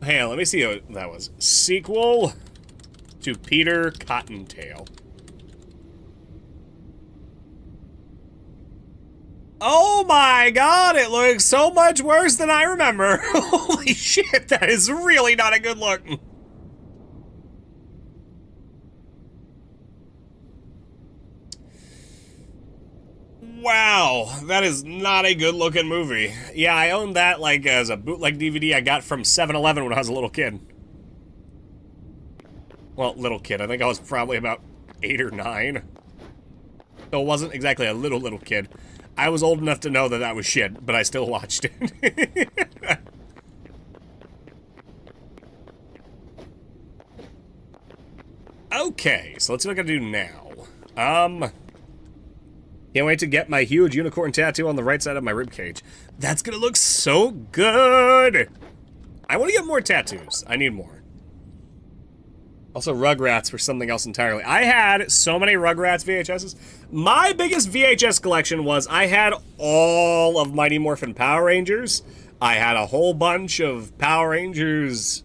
Hey, let me see what that was. Sequel to Peter Cottontail. Oh my god, it looks so much worse than I remember. Holy shit, that is really not a good look. Wow, that is not a good looking movie. Yeah, I owned that like as a bootleg DVD I got from 7-Eleven when I was a little kid. Well, little kid, I think I was probably about 8 or 9. So it wasn't exactly a little kid. I was old enough to know that that was shit, but I still watched it. Okay, so let's see what I gotta do now. Can't wait to get my huge unicorn tattoo on the right side of my ribcage. That's gonna look so good! I want to get more tattoos. I need more. Also, Rugrats for something else entirely. I had so many Rugrats VHSs. My biggest VHS collection was I had all of Mighty Morphin Power Rangers. I had a whole bunch of Power Rangers,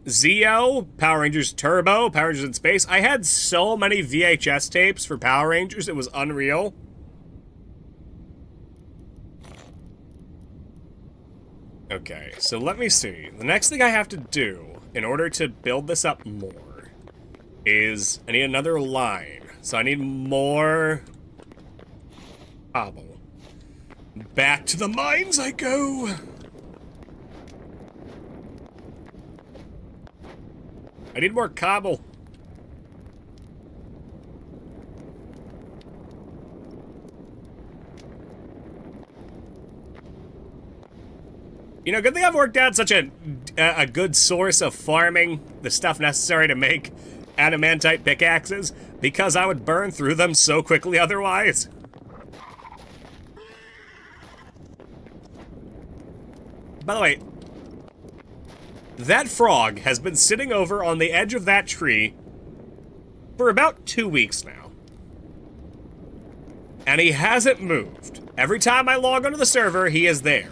Zeo, Power Rangers Turbo, Power Rangers in Space. I had so many VHS tapes for Power Rangers, it was unreal. Okay, so let me see. The next thing I have to do in order to build this up more is I need another line. So I need more cobble. Back to the mines I go. I need more cobble. You know, good thing I've worked out such a good source of farming the stuff necessary to make adamantite pickaxes, because I would burn through them so quickly otherwise. By the way, that frog has been sitting over on the edge of that tree for about 2 weeks now. And he hasn't moved. Every time I log onto the server, he is there.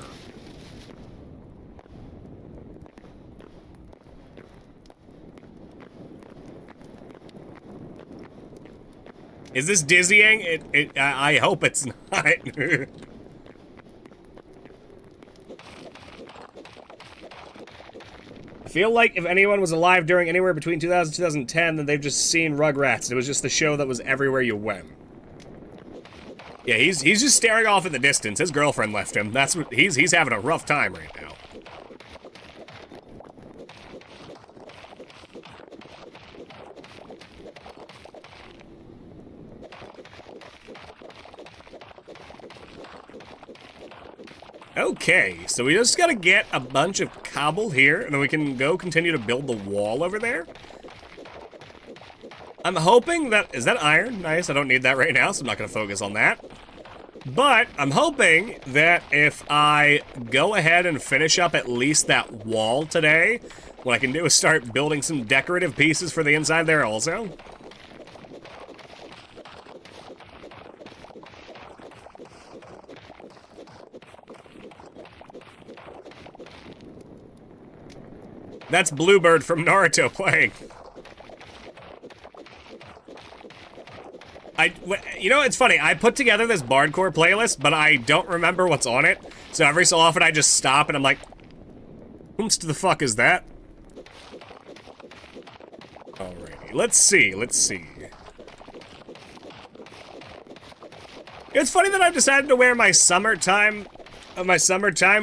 Is this dizzying? I hope it's not. I feel like if anyone was alive during anywhere between 2000 and 2010, then they've just seen Rugrats. It was just the show that was everywhere you went. Yeah, he's just staring off in the distance. His girlfriend left him. That's what he's having a rough time right now. Okay, so we just gotta get a bunch of cobble here, and then we can go continue to build the wall over there. I'm hoping that... Is that iron? Nice, I don't need that right now, so I'm not gonna focus on that. But I'm hoping that if I go ahead and finish up at least that wall today, what I can do is start building some decorative pieces for the inside there also. That's Bluebird from Naruto playing. You know, it's funny, I put together this Bardcore playlist, but I don't remember what's on it. So every so often I just stop and I'm like, whomst the fuck is that? Alrighty, let's see. It's funny that I've decided to wear my summertime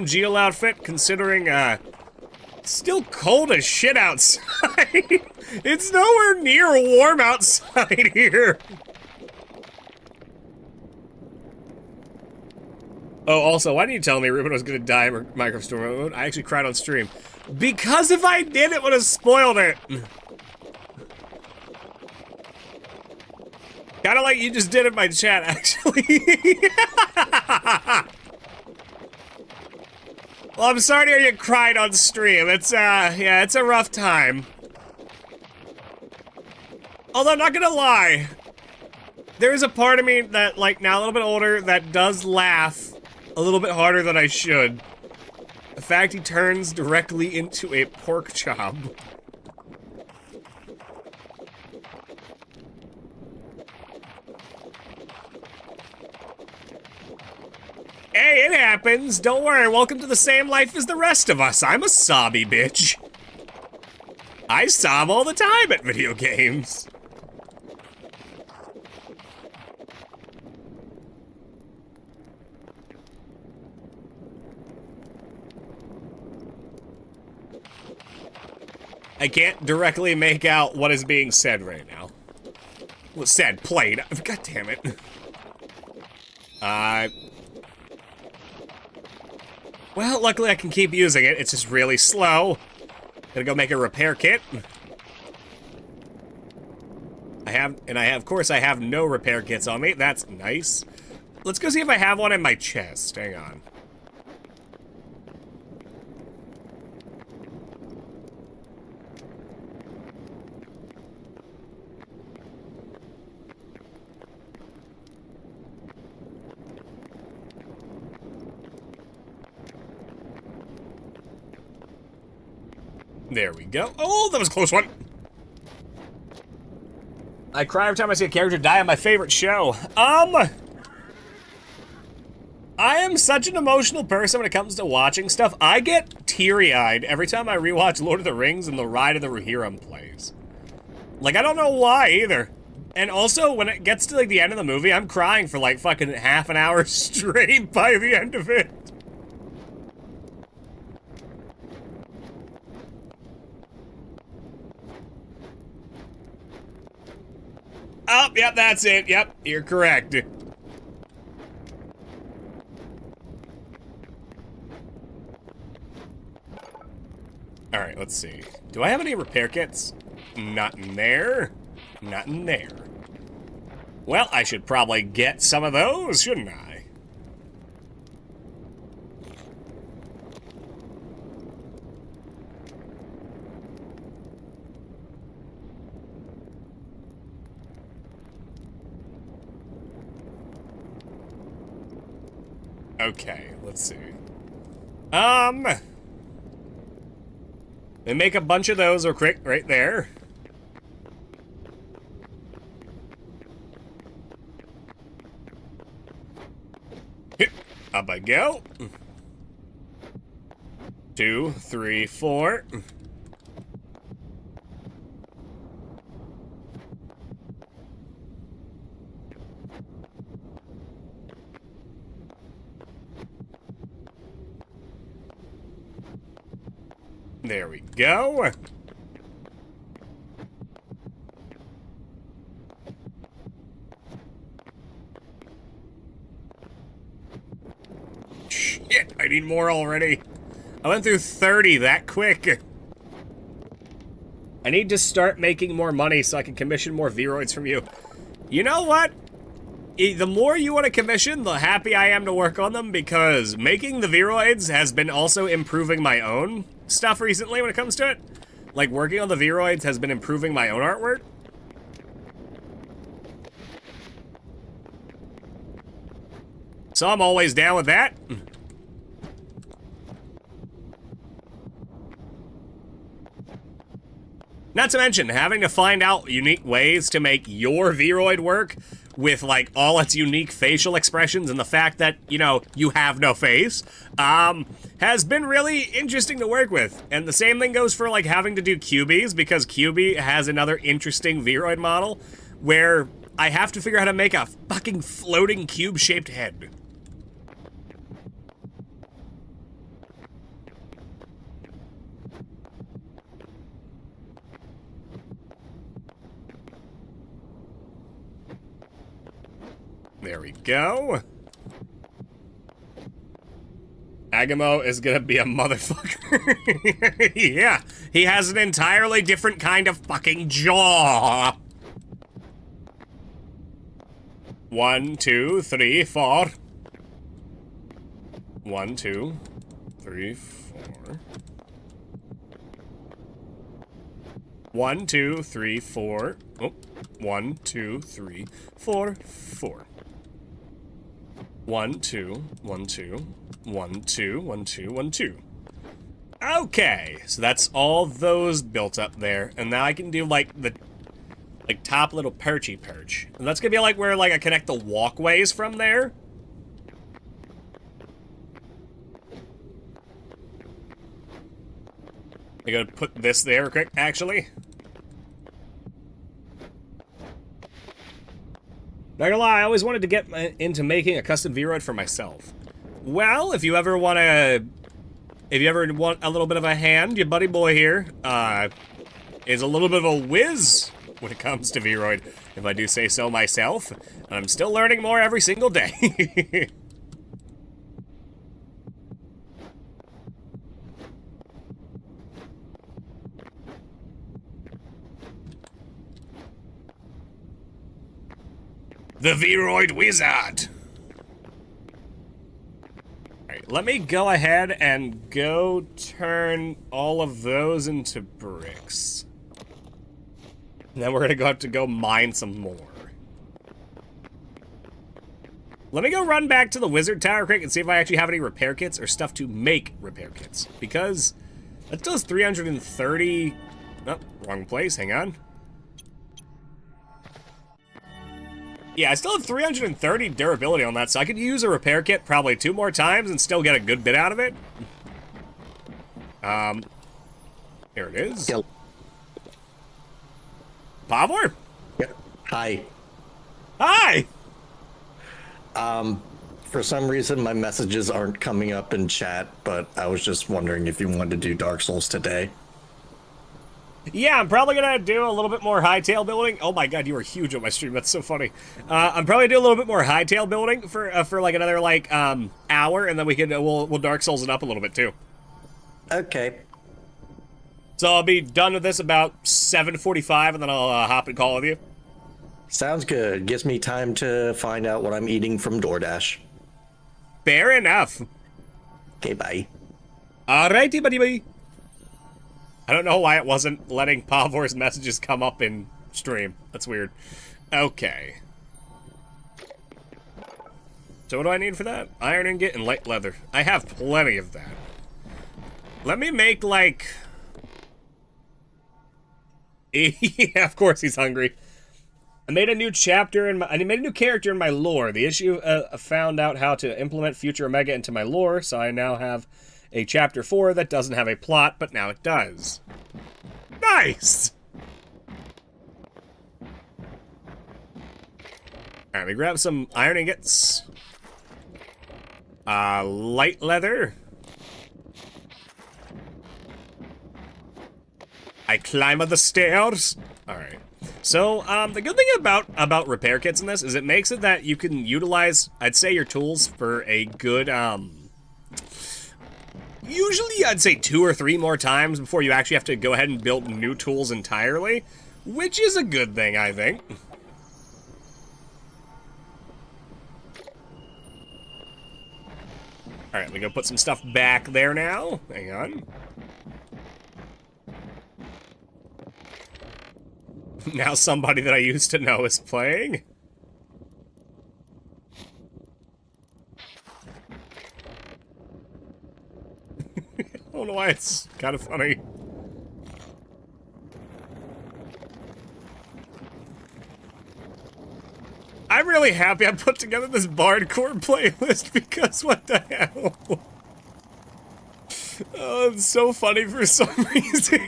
Geo outfit, considering, it's still cold as shit outside. It's nowhere near warm outside here. Oh, also, why didn't you tell me Ruben was gonna die in Minecraft Storm mode? I actually cried on stream. Because if I did, it would have spoiled it. Kinda like you just did in my chat, actually. Well, I'm sorry to hear you cried on stream. It's, yeah, it's a rough time. Although, I'm not gonna lie. There is a part of me that, like, now a little bit older, that does laugh a little bit harder than I should. The fact he turns directly into a pork chop. Hey, it happens. Don't worry. Welcome to the same life as the rest of us. I'm a sobby bitch. I sob all the time at video games. I can't directly make out what is being said right now. Well, said, played. God damn it. Well, luckily I can keep using it. It's just really slow. Gonna go make a repair kit. Of course, I have no repair kits on me. That's nice. Let's go see if I have one in my chest. Hang on. There we go. Oh, that was a close one. I cry every time I see a character die on my favorite show. I am such an emotional person when it comes to watching stuff. I get teary-eyed every time I rewatch Lord of the Rings and the Ride of the Rohirrim plays. Like, I don't know why either. And also, when it gets to, like, the end of the movie, I'm crying for, like, fucking half an hour straight by the end of it. Oh, yep, that's it. Yep, you're correct. Alright, let's see. Do I have any repair kits? Not in there. Not in there. Well, I should probably get some of those, shouldn't I? Okay, let's see. They make a bunch of those real quick right there. Up I go. 2, 3, 4. There we go. Shit, I need more already. I went through 30 that quick. I need to start making more money so I can commission more Vroids from you. You know what? The more you want to commission, the happy I am to work on them, because making the Vroids has been also improving my own stuff recently when it comes to it. Like, working on the Vroids has been improving my own artwork. So I'm always down with that. Not to mention, having to find out unique ways to make your Vroid work with, like, all its unique facial expressions and the fact that, you know, you have no face, has been really interesting to work with. And the same thing goes for, like, having to do cubies, because Cubie has another interesting Vroid model where I have to figure out how to make a fucking floating cube-shaped head. There we go. Agamo is gonna be a motherfucker. Yeah, he has an entirely different kind of fucking jaw. 1, 2, 3, 4. 1, 2, 3, 4. 1, 2, 3, 4. Oh, 1, 2, 3, 4, 4. 1, 2, 1, 2, 1, 2, 1, 2, 1, 2. Okay, so that's all those built up there, and now I can do like the top little perchy perch, and that's gonna be like where like I connect the walkways from there. I gotta put this there quick, actually. Not gonna lie, I always wanted to get into making a custom V-Roid for myself. Well, if you ever want a little bit of a hand, your buddy boy here, is a little bit of a whiz when it comes to V-Roid, if I do say so myself. And I'm still learning more every single day. The V-Roid Wizard! Alright, let me go ahead and go turn all of those into bricks. And then we're gonna have to go mine some more. Let me go run back to the Wizard Tower quick and see if I actually have any repair kits or stuff to make repair kits. Because that does 330... Oh, wrong place, hang on. Yeah, I still have 330 durability on that, so I could use a repair kit probably 2 more times and still get a good bit out of it. Here it is. Yep. Pavor? Yep. Hi. Hi! For some reason, my messages aren't coming up in chat, but I was just wondering if you wanted to do Dark Souls today. Yeah, I'm probably gonna do a little bit more hightail building. Oh my god, you were huge on my stream. That's so funny. I'm probably do a little bit more hightail building for like another like hour, and then we'll Dark Souls it up a little bit too. Okay. So I'll be done with this about 7:45, and then I'll hop and call with you. Sounds good. Gives me time to find out what I'm eating from DoorDash. Fair enough. Okay, bye. Alrighty, buddy. I don't know why it wasn't letting Pavor's messages come up in stream. That's weird. Okay. So what do I need for that? Iron ingot and light leather. I have plenty of that. Let me make, like... Yeah, of course he's hungry. I made a new chapter in my... I made a new character in my lore. The issue found out how to implement Future Omega into my lore, so I now have a chapter 4 that doesn't have a plot, but now it does. Nice! Alright, we grab some iron ingots. Light leather. I climb up the stairs. Alright. So, the good thing about repair kits in this is it makes it that you can utilize, I'd say, your tools for a good, usually I'd say 2 or 3 more times before you actually have to go ahead and build new tools entirely, which is a good thing, I think. Alright, we go put some stuff back there now. Hang on. Now somebody that I used to know is playing. I don't know why it's kind of funny. I'm really happy I put together this Bardcore playlist because what the hell? Oh, it's so funny for some reason.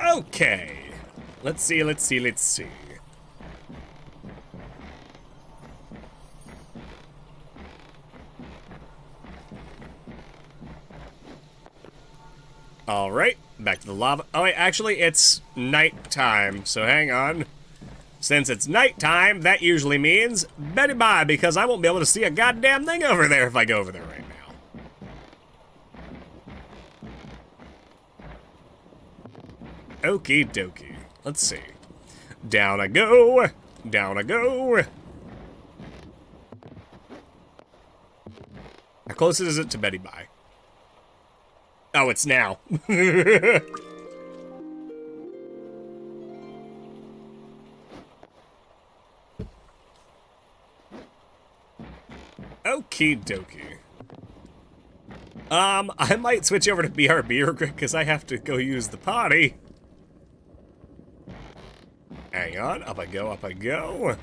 Okay. Let's see. Alright, back to the lava. Oh wait, actually it's nighttime, so hang on. Since it's nighttime, that usually means Betty bye, because I won't be able to see a goddamn thing over there if I go over there right now. Okie dokie. Let's see. Down I go. Down I go. How close is it to Betty bye? Oh, it's now. Okie dokie. I might switch over to BRB real quick because I have to go use the potty. Hang on, up I go, up I go.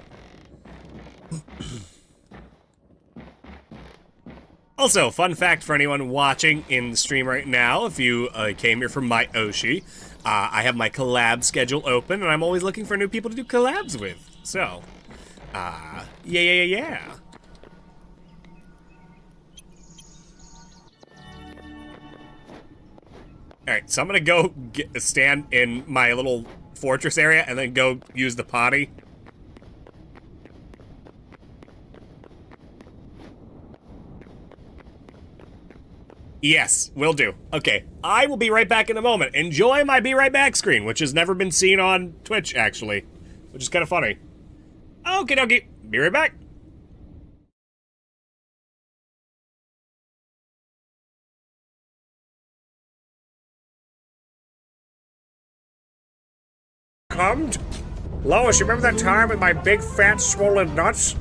Also, fun fact for anyone watching in the stream right now, if you came here from my Oshi, I have my collab schedule open, and I'm always looking for new people to do collabs with. So, yeah. Alright, so I'm gonna go stand in my little fortress area and then go use the potty. Yes, will do. Okay, I will be right back in a moment. Enjoy my be right back screen, which has never been seen on Twitch, actually, which is kind of funny. Okie dokie, be right back. Cummed? Lois, you remember that time with my big fat swollen nuts?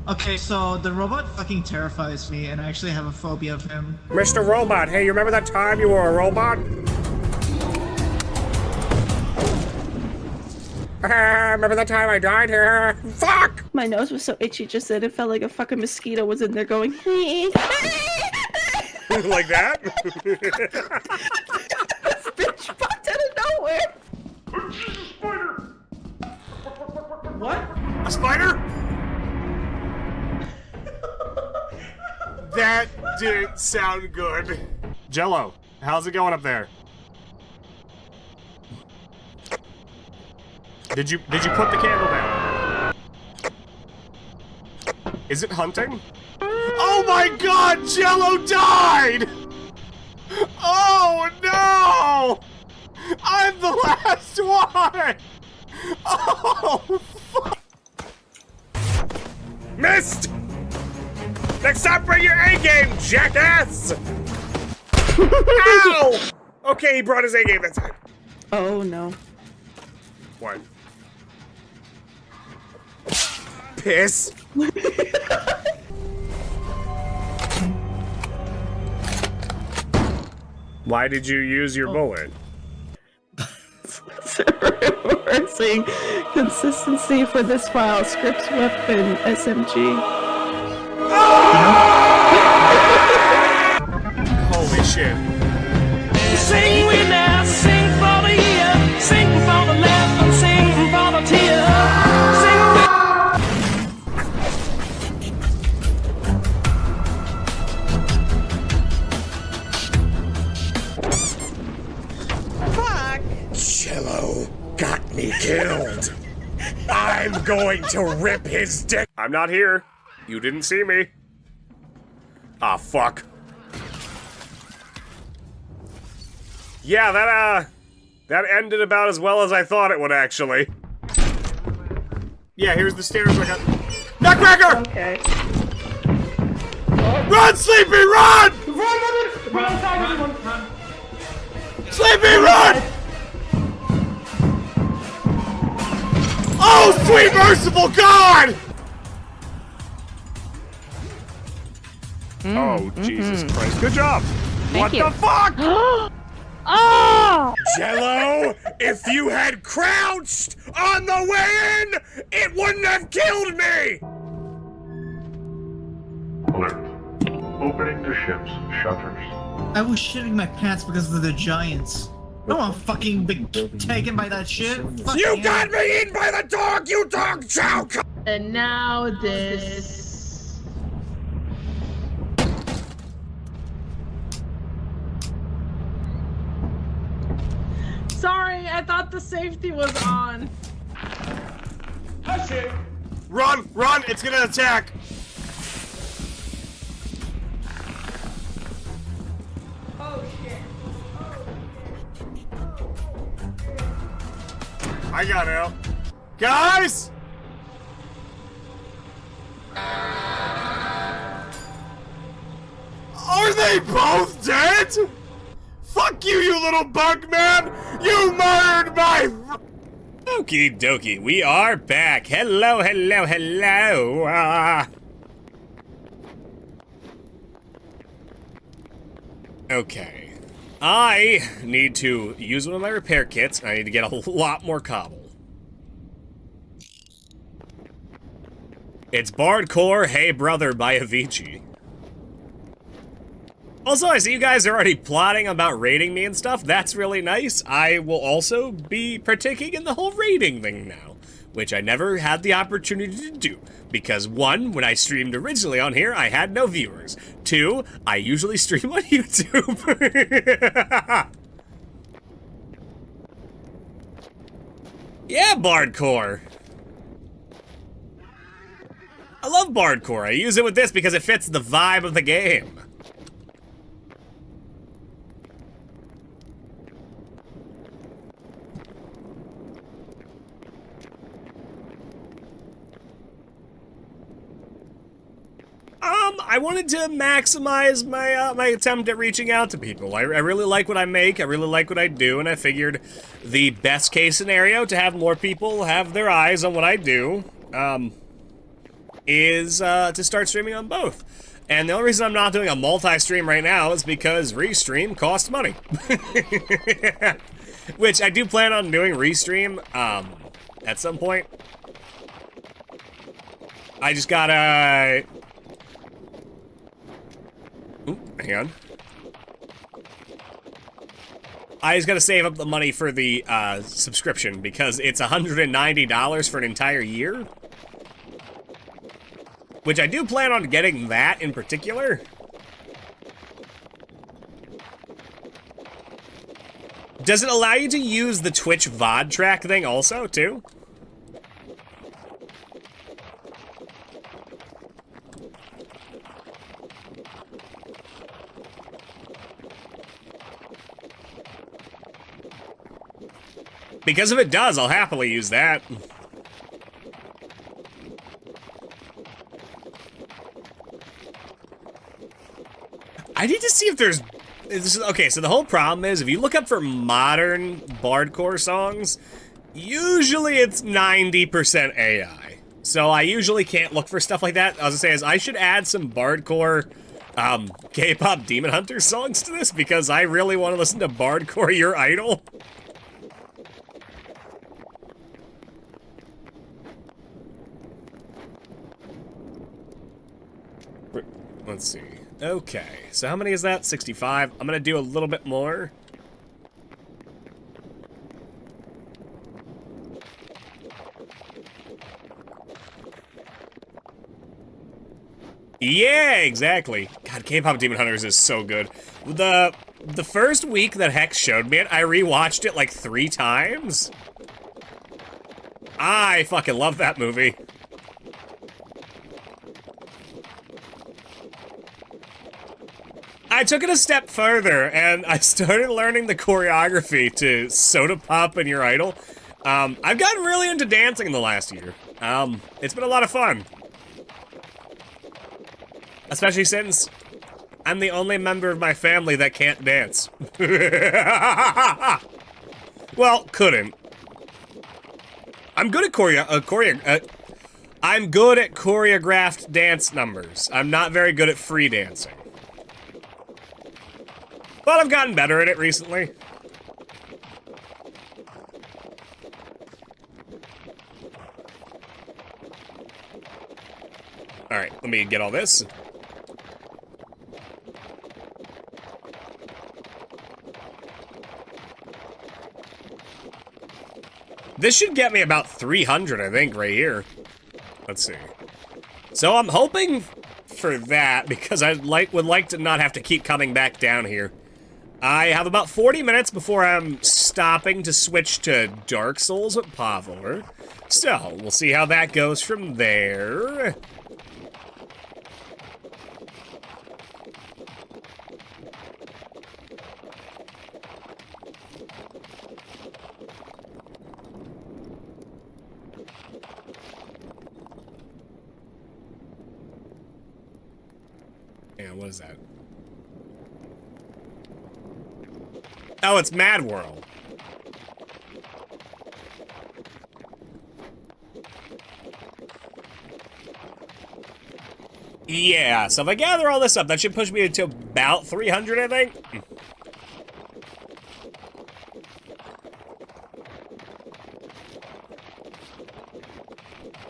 Okay, so the robot fucking terrifies me, and I actually have a phobia of him. Mr. Robot, hey, you remember that time you were a robot? Remember that time I died here? Fuck! My nose was so itchy just then it felt like a fucking mosquito was in there going Like that? This bitch popped out of nowhere! Spider! What? A spider? That didn't sound good. Jello, how's it going up there? Did you put the candle down? Is it hunting? Oh my god, Jello died! Oh no! I'm the last one! Oh fuck! Missed! Next time bring your A-game, jackass! Ow! Okay, he brought his A-game that time. Oh no. What? Piss? Why did you use your bullet? Reversing consistency for this file. Scripts, weapon, SMG. Holy shit. Sing we now, sing for the year, sing for the laugh and sing for the tear. Fuck! Cello got me killed. I'm going to rip his dick. I'm not here. You didn't see me. Ah, fuck. Yeah, that ended about as well as I thought it would, actually. Yeah, here's the stairs I got. Nutcracker! Okay. Run, Sleepy, run! Run. Sleepy, run! Oh, sweet merciful God! Oh, Jesus Christ. Good job. What you. the fuck? Oh! Jello, if you had crouched on the way in, it wouldn't have killed me! Alert. Opening the ship's shutters. I was shitting my pants because of the giants. I don't want to fucking be taken by that shit. Fuck You yeah. got me eaten by the dog, you dog chow! And now this. Sorry, I thought the safety was on. Run, run, it's gonna attack! Oh shit. I got out. Guys! Are they both dead? Fuck you, you little bug man! You murdered my... Okie dokie, we are back. Hello, hello, hello. Okay. I need to use one of my repair kits, and I need to get a lot more cobble. It's Bardcore Hey Brother by Avicii. Also, I see you guys are already plotting about rating me and stuff. That's really nice. I will also be partaking in the whole rating thing now, which I never had the opportunity to do. Because 1, when I streamed originally on here, I had no viewers. 2, I usually stream on YouTube. Yeah, Bardcore. I love Bardcore. I use it with this because it fits the vibe of the game. I wanted to maximize my my attempt at reaching out to people. I really like what I make, I really like what I do, and I figured the best case scenario to have more people have their eyes on what I do, is to start streaming on both. And the only reason I'm not doing a multi-stream right now is because Restream costs money. Which I do plan on doing Restream, at some point. I just gotta... Ooh, hang on. I just gotta save up the money for the subscription because it's $190 for an entire year. Which I do plan on getting that in particular. Does it allow you to use the Twitch VOD track thing also, too? Because if it does, I'll happily use that. I need to see if there's... Okay, so the whole problem is, if you look up for modern Bardcore songs, usually it's 90% AI. So I usually can't look for stuff like that. I was gonna say is I should add some Bardcore K-pop Demon Hunter songs to this, because I really want to listen to Bardcore Your Idol. Let's see. Okay, so how many is that? 65. I'm gonna do a little bit more. Yeah, exactly. God, K-pop Demon Hunters is so good. The first week that Hex showed me it, I rewatched it like 3 times. I fucking love that movie. I took it a step further, and I started learning the choreography to Soda Pop and Your Idol. I've gotten really into dancing in the last year. It's been a lot of fun. Especially since I'm the only member of my family that can't dance. Well, couldn't. I'm good at I'm good at choreographed dance numbers. I'm not very good at free dancing. But I've gotten better at it recently. Alright, let me get all this. This should get me about 300, I think, right here. Let's see. So I'm hoping for that, because I would like to not have to keep coming back down here. I have about 40 minutes before I'm stopping to switch to Dark Souls with Pavor. So, we'll see how that goes from there. Hang on, what is that? Oh, it's Mad World. Yeah, so if I gather all this up, that should push me to about 300, I think.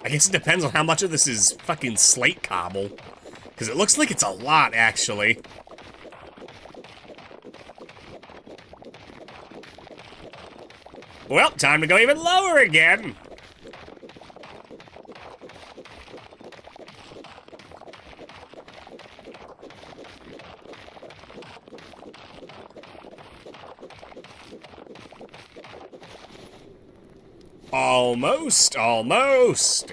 I guess it depends on how much of this is fucking slate cobble. Because it looks like it's a lot, actually. Well, time to go even lower again. Almost, almost.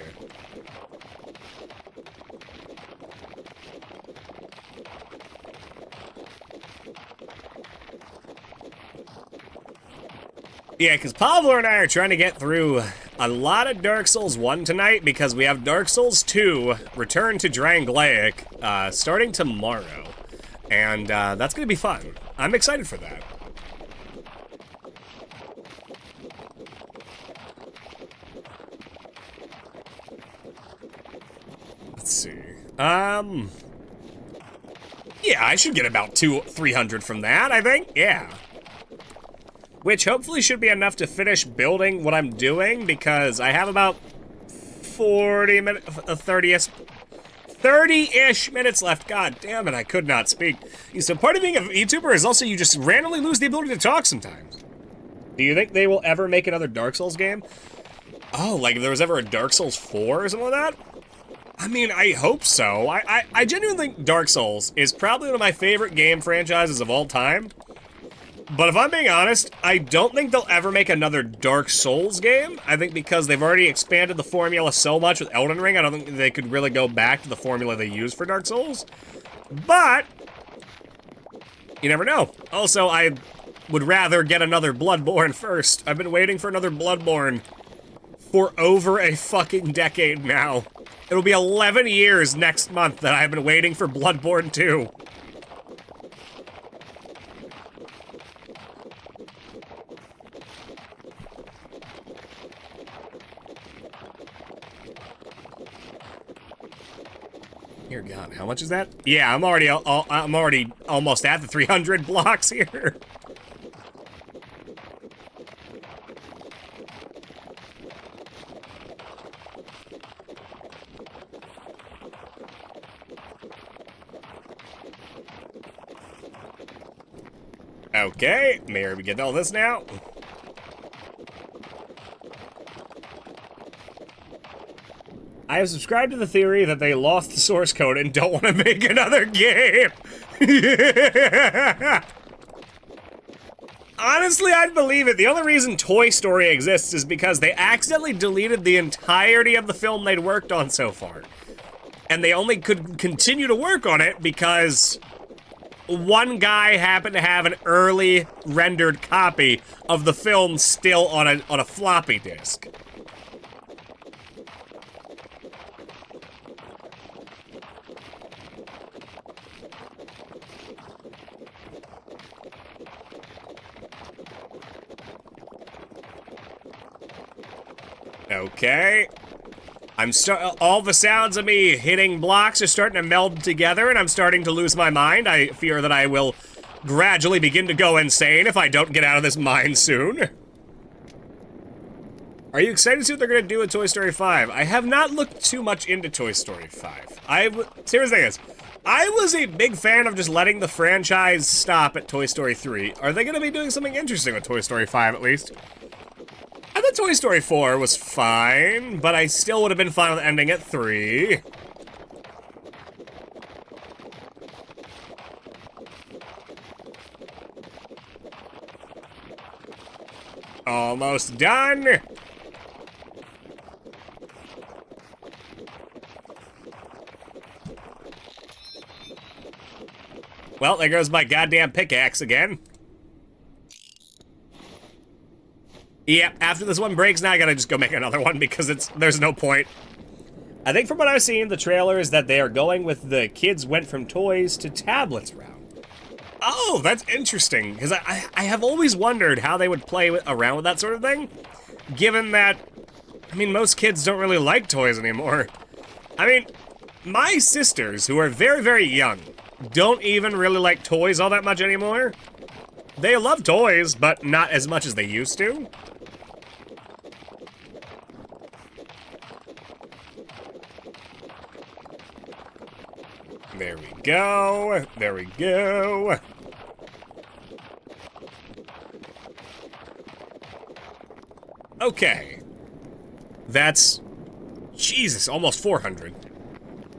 Yeah, because Pablo and I are trying to get through a lot of Dark Souls 1 tonight because we have Dark Souls 2, Return to Drangleic, starting tomorrow. And that's going to be fun. I'm excited for that. Let's see. Yeah, I should get about 300 from that, I think. Yeah. Which hopefully should be enough to finish building what I'm doing, because I have about 40 minutes, 30-ish minutes left. God damn it, I could not speak. So part of being a YouTuber is also you just randomly lose the ability to talk sometimes. Do you think they will ever make another Dark Souls game? Oh, like if there was ever a Dark Souls 4 or something like that? I mean, I hope so. I genuinely think Dark Souls is probably one of my favorite game franchises of all time. But if I'm being honest, I don't think they'll ever make another Dark Souls game. I think because they've already expanded the formula so much with Elden Ring, I don't think they could really go back to the formula they used for Dark Souls. But you never know. Also, I would rather get another Bloodborne first. I've been waiting for another Bloodborne for over a fucking decade now. It'll be 11 years next month that I've been waiting for Bloodborne 2. Dear God, how much is that? Yeah, I'm already almost at the 300 blocks here. Okay, may we get all this now? I have subscribed to the theory that they lost the source code and don't want to make another game. Honestly, I'd believe it. The only reason Toy Story exists is because they accidentally deleted the entirety of the film they'd worked on so far. And they only could continue to work on it because one guy happened to have an early rendered copy of the film still on a floppy disk. Okay. All the sounds of me hitting blocks are starting to meld together, and I'm starting to lose my mind. I fear that I will gradually begin to go insane if I don't get out of this mine soon. Are you excited to see what they're going to do with Toy Story 5? I have not looked too much into Toy Story 5. Serious thing is, I was a big fan of just letting the franchise stop at Toy Story 3. Are they going to be doing something interesting with Toy Story 5 at least? I thought Toy Story 4 was fine, but I still would have been fine with ending at 3. Almost done. Well, there goes my goddamn pickaxe again. Yeah, after this one breaks, now I gotta just go make another one because there's no point. I think from what I've seen, the trailer is that they are going with the kids went from toys to tablets route. Oh, that's interesting, because I have always wondered how they would play around with that sort of thing, given that, I mean, most kids don't really like toys anymore. I mean, my sisters, who are very, very young, don't even really like toys all that much anymore. They love toys, but not as much as they used to. go. There we go. Okay. That's... Jesus, almost 400.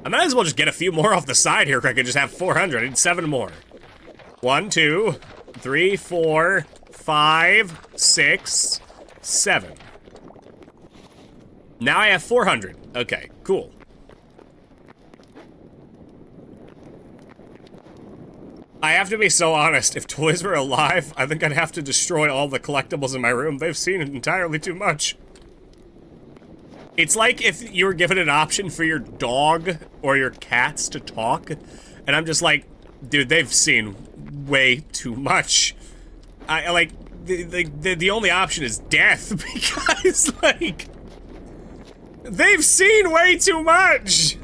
I might as well just get a few more off the side here. I could just have 400. I need 7 more. 1, 2, 3, 4, 5, 6, 7. Now I have 400. Okay, cool. I have to be so honest. If toys were alive, I think I'd have to destroy all the collectibles in my room. They've seen entirely too much. It's like if you were given an option for your dog or your cats to talk, and I'm just like, dude, they've seen way too much. I like, the only option is death, because, like, they've seen way too much.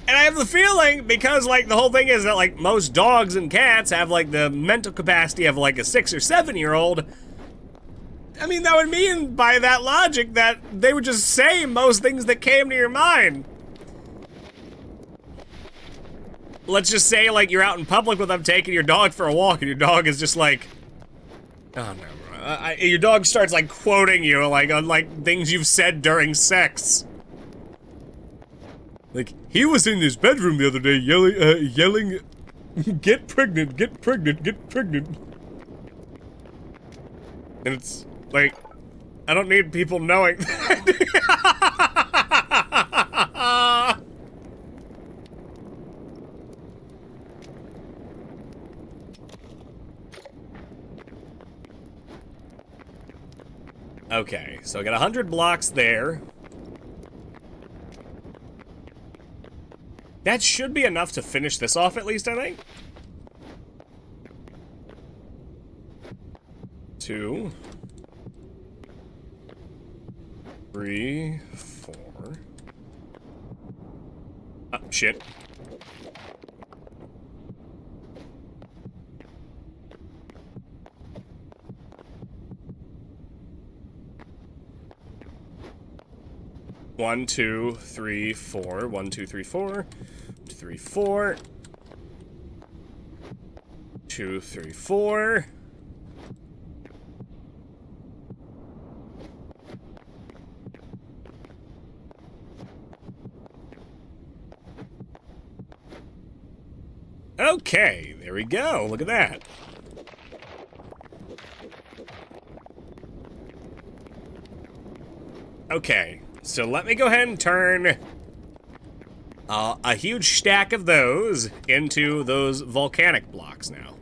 And I have the feeling, because, like, the whole thing is that, like, most dogs and cats have, like, the mental capacity of, like, a 6 or 7-year-old. I mean, that would mean, by that logic, that they would just say most things that came to your mind. Let's just say, like, you're out in public with them taking your dog for a walk, and your dog is just like... Oh, no. Your dog starts, like, quoting you, like, on, like, things you've said during sex. Like, he was in his bedroom the other day yelling, get pregnant, get pregnant, get pregnant. And it's... like, I don't need people knowing that. Okay, so I got 100 blocks there. That should be enough to finish this off, at least, I think. 2, 3, 4. Oh, shit. One, 2, 3, 4. 1, 2, 3, 4. 3, 4. 2, 3, 4. Okay, there we go. Look at that. Okay, so let me go ahead and turn a huge stack of those into those volcanic blocks now.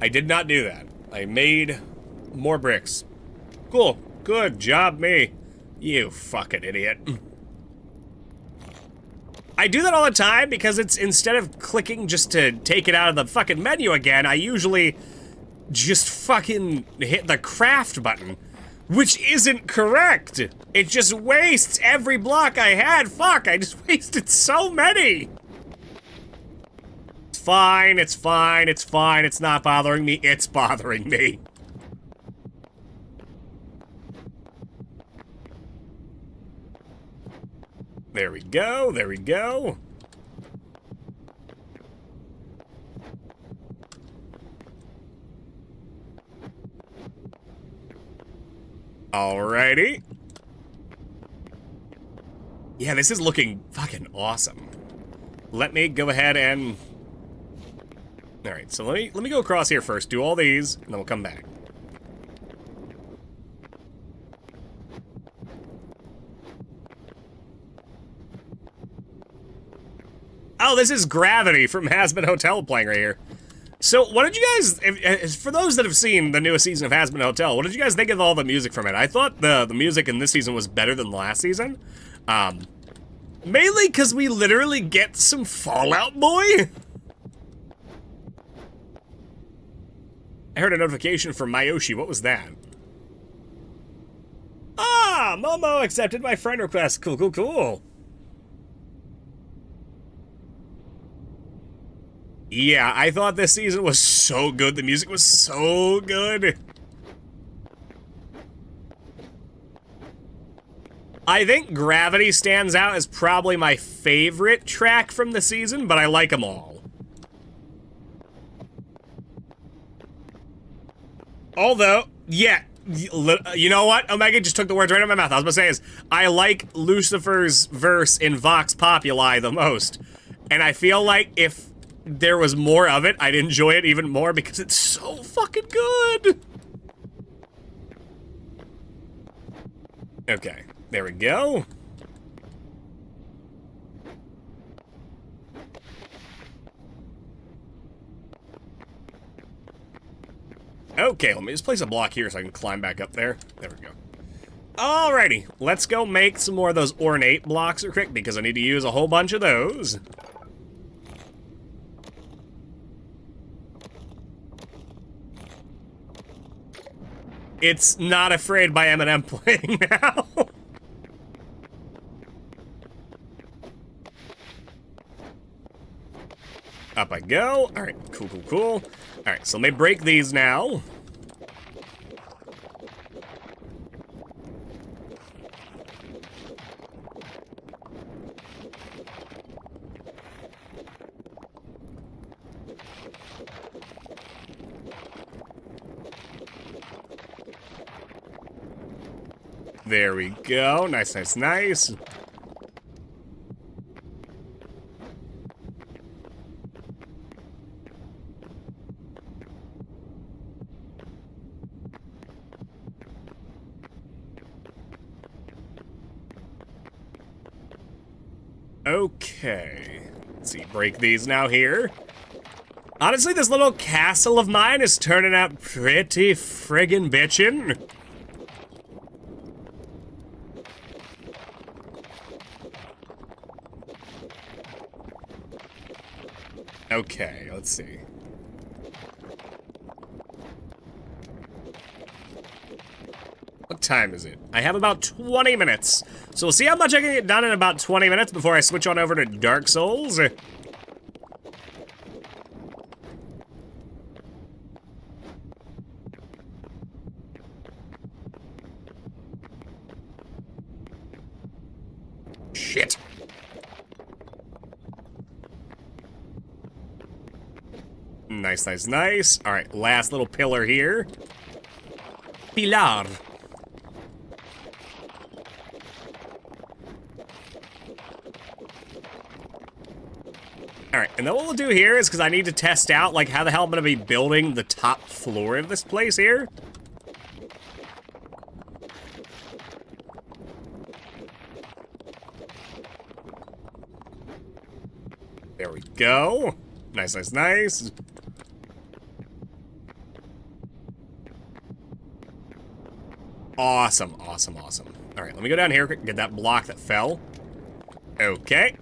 I did not do that. I made more bricks. Cool. Good job, me. You fucking idiot. I do that all the time because it's, instead of clicking just to take it out of the fucking menu again, I usually just fucking hit the craft button, which isn't correct. It just wastes every block I had. Fuck, I just wasted so many. It's fine, it's fine, it's fine. It's not bothering me. It's bothering me. There we go, there we go. Alrighty. Yeah, this is looking fucking awesome. Let me go ahead and... Alright, so let me go across here first, do all these, and then we'll come back. Oh, this is Gravity from Hazbin Hotel playing right here. So, what did you guys, for those that have seen the newest season of Hazbin Hotel, what did you guys think of all the music from it? I thought the music in this season was better than last season. Mainly because we literally get some Fallout Boy. I heard a notification from Mayoshi. What was that? Ah, Momo accepted my friend request. Cool, cool, cool. Yeah, I thought this season was so good. The music was so good. I think Gravity stands out as probably my favorite track from the season, but I like them all. Although, yeah, you know what? Omega just took the words right out of my mouth. I was going to say I like Lucifer's verse in Vox Populi the most. And I feel like if there was more of it, I'd enjoy it even more because it's so fucking good. Okay, there we go. Okay, let me just place a block here so I can climb back up there. There we go. Alrighty, let's go make some more of those ornate blocks real quick because I need to use a whole bunch of those. It's Not Afraid by Eminem playing now. Up I go. Alright, cool, cool, cool. Alright, so let me break these now. There we go. Nice, nice, nice. Okay. Let's see, break these now here. Honestly, this little castle of mine is turning out pretty friggin' bitchin'. Okay, let's see. What time is it? I have about 20 minutes. So we'll see how much I can get done in about 20 minutes before I switch on over to Dark Souls. Shit. Nice, nice, nice. All right, last little pillar here. Pilar. All right, and then what we'll do here is, because I need to test out, like, how the hell I'm going to be building the top floor of this place here. There we go. Nice, nice, nice. Awesome, awesome, awesome. All right, let me go down here and get that block that fell. Okay.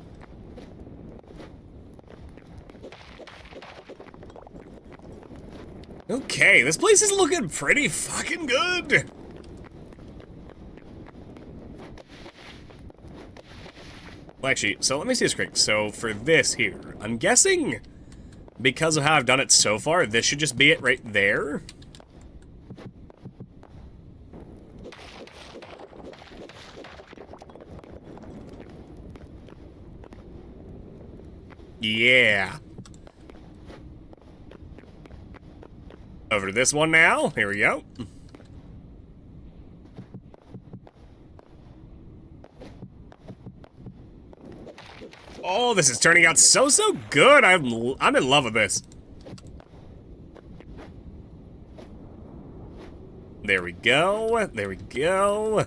Okay, this place is looking pretty fucking good. Well, actually, so let me see this quick. So for this here, I'm guessing because of how I've done it so far, this should just be it right there. Yeah. Over to this one now. Here we go. Oh, this is turning out so good. I'm in love with this. There we go. There we go.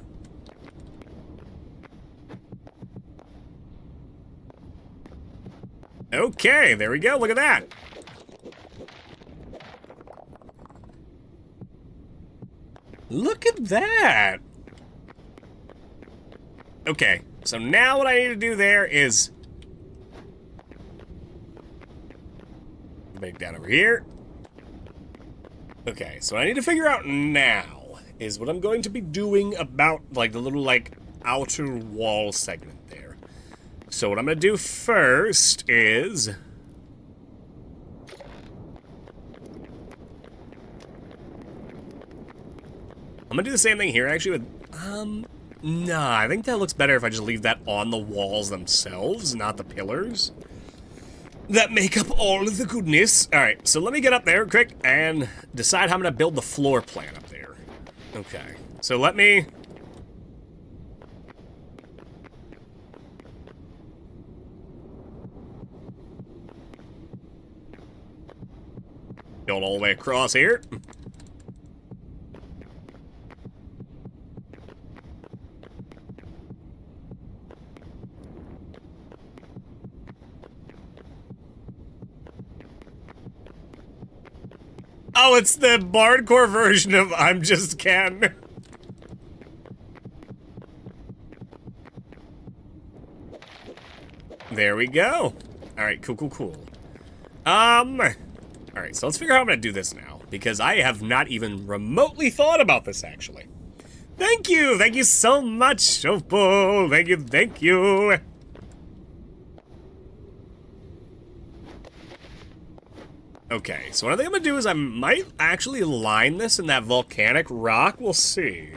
Okay, there we go. Look at that. Look at that. Okay, so now what I need to do there is make down over here. Okay, so what I need to figure out now is what I'm going to be doing about, like, the little, like, outer wall segment there. So what I'm going to do first is I'm going to do the same thing here, actually, with, Nah, I think that looks better if I just leave that on the walls themselves, not the pillars. That make up all of the goodness. Alright, so let me get up there quick and decide how I'm going to build the floor plan up there. Okay, so let me... build all the way across here. Oh, it's the bardcore version of I'm Just Ken. There we go. Alright, cool. Alright, so let's figure out how I'm gonna do this now, because I have not even remotely thought about this, actually. Thank you so much, Shofo. Thank you. Okay, so what I think I'm gonna do is I might actually line this in that volcanic rock. We'll see.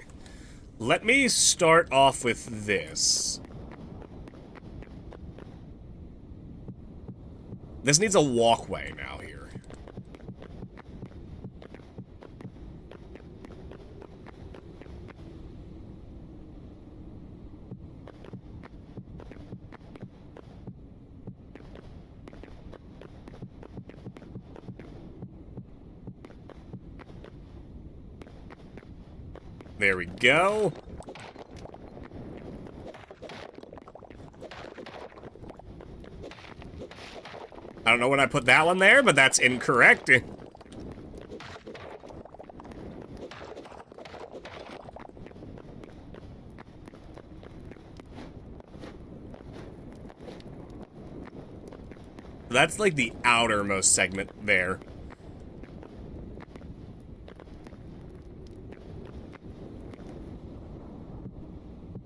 Let me start off with this. This needs a walkway now here. There we go. I don't know when I put that one there, but that's incorrect. That's like the outermost segment there.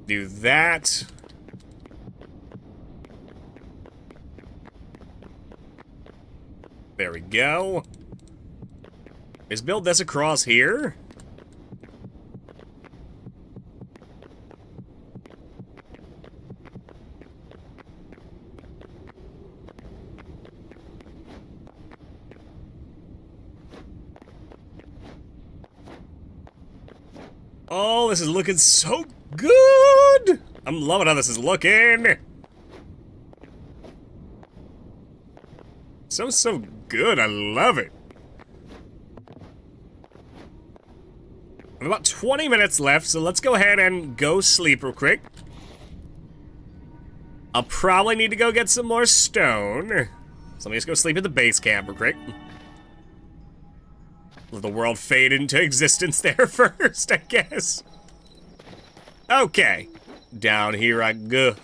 Do that. There we go. Just build this across here. Oh, this is looking so good! I'm loving how this is looking. So good. I love it. We have about 20 minutes left, so let's go ahead and go sleep real quick. I'll probably need to go get some more stone. So let me just go sleep at the base camp real quick. Let the world fade into existence there first, I guess. Okay. Down here I go.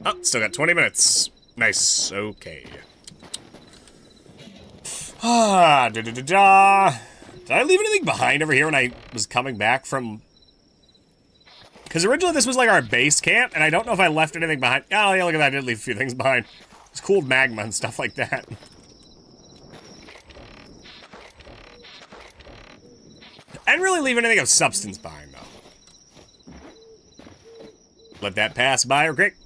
Oh, still got 20 minutes. Nice. Okay. Ah, da-da-da-da. Did I leave anything behind over here when I was coming back from... Because originally this was like our base camp, and I don't know if I left anything behind. Oh, yeah, look at that. I did leave a few things behind. It's cooled magma and stuff like that. I didn't really leave anything of substance behind, though. Let that pass by real quick.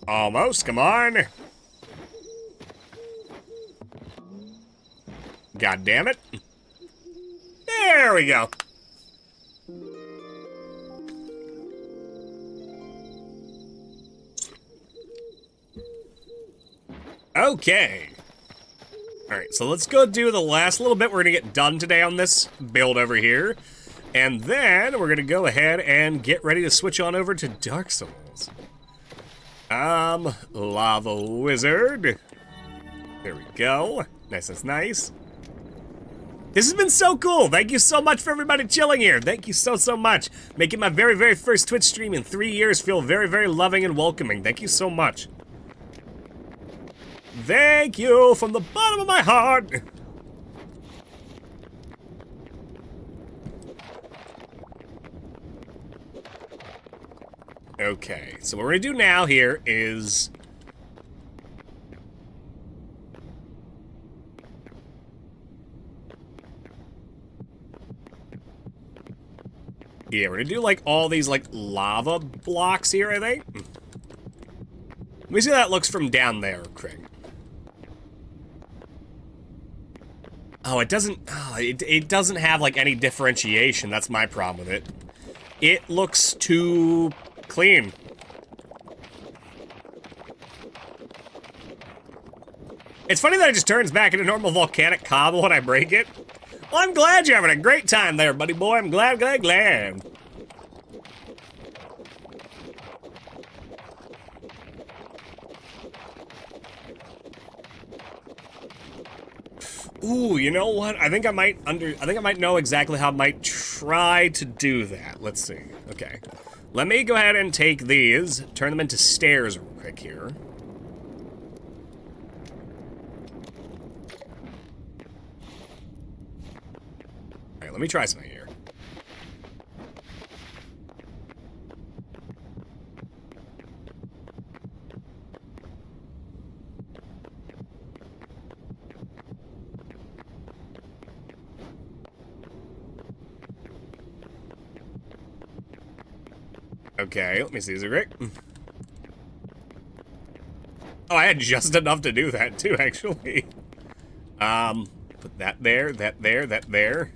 Almost, come on. God damn it. There we go. Okay. Alright, so let's go do the last little bit we're gonna get done today on this build over here. And then we're gonna go ahead and get ready to switch on over to Dark Souls. Lava Wizard. There we go. Nice. This has been so cool. Thank you so much for everybody chilling here. Thank you so much. Making my very first Twitch stream in 3 years feel very loving and welcoming. Thank you so much. Thank you from the bottom of my heart. Okay, so what we're gonna do now here is Yeah, we're gonna do, like, all these, like, lava blocks here, I think. Let me see how that looks from down there, Craig. Oh, it doesn't... Oh, it doesn't have, like, any differentiation. That's my problem with it. It looks too clean. It's funny that it just turns back into normal volcanic cobble when I break it. Well, I'm glad you're having a great time there, buddy boy. I'm glad. Ooh, you know what? I think I might know exactly how I might try to do that. Let's see. Okay. Let me go ahead and take these, turn them into stairs real quick here. Alright, let me try something here. Okay, let me see, is it right? Oh, I had just enough to do that too, actually. Put that there, that there, that there.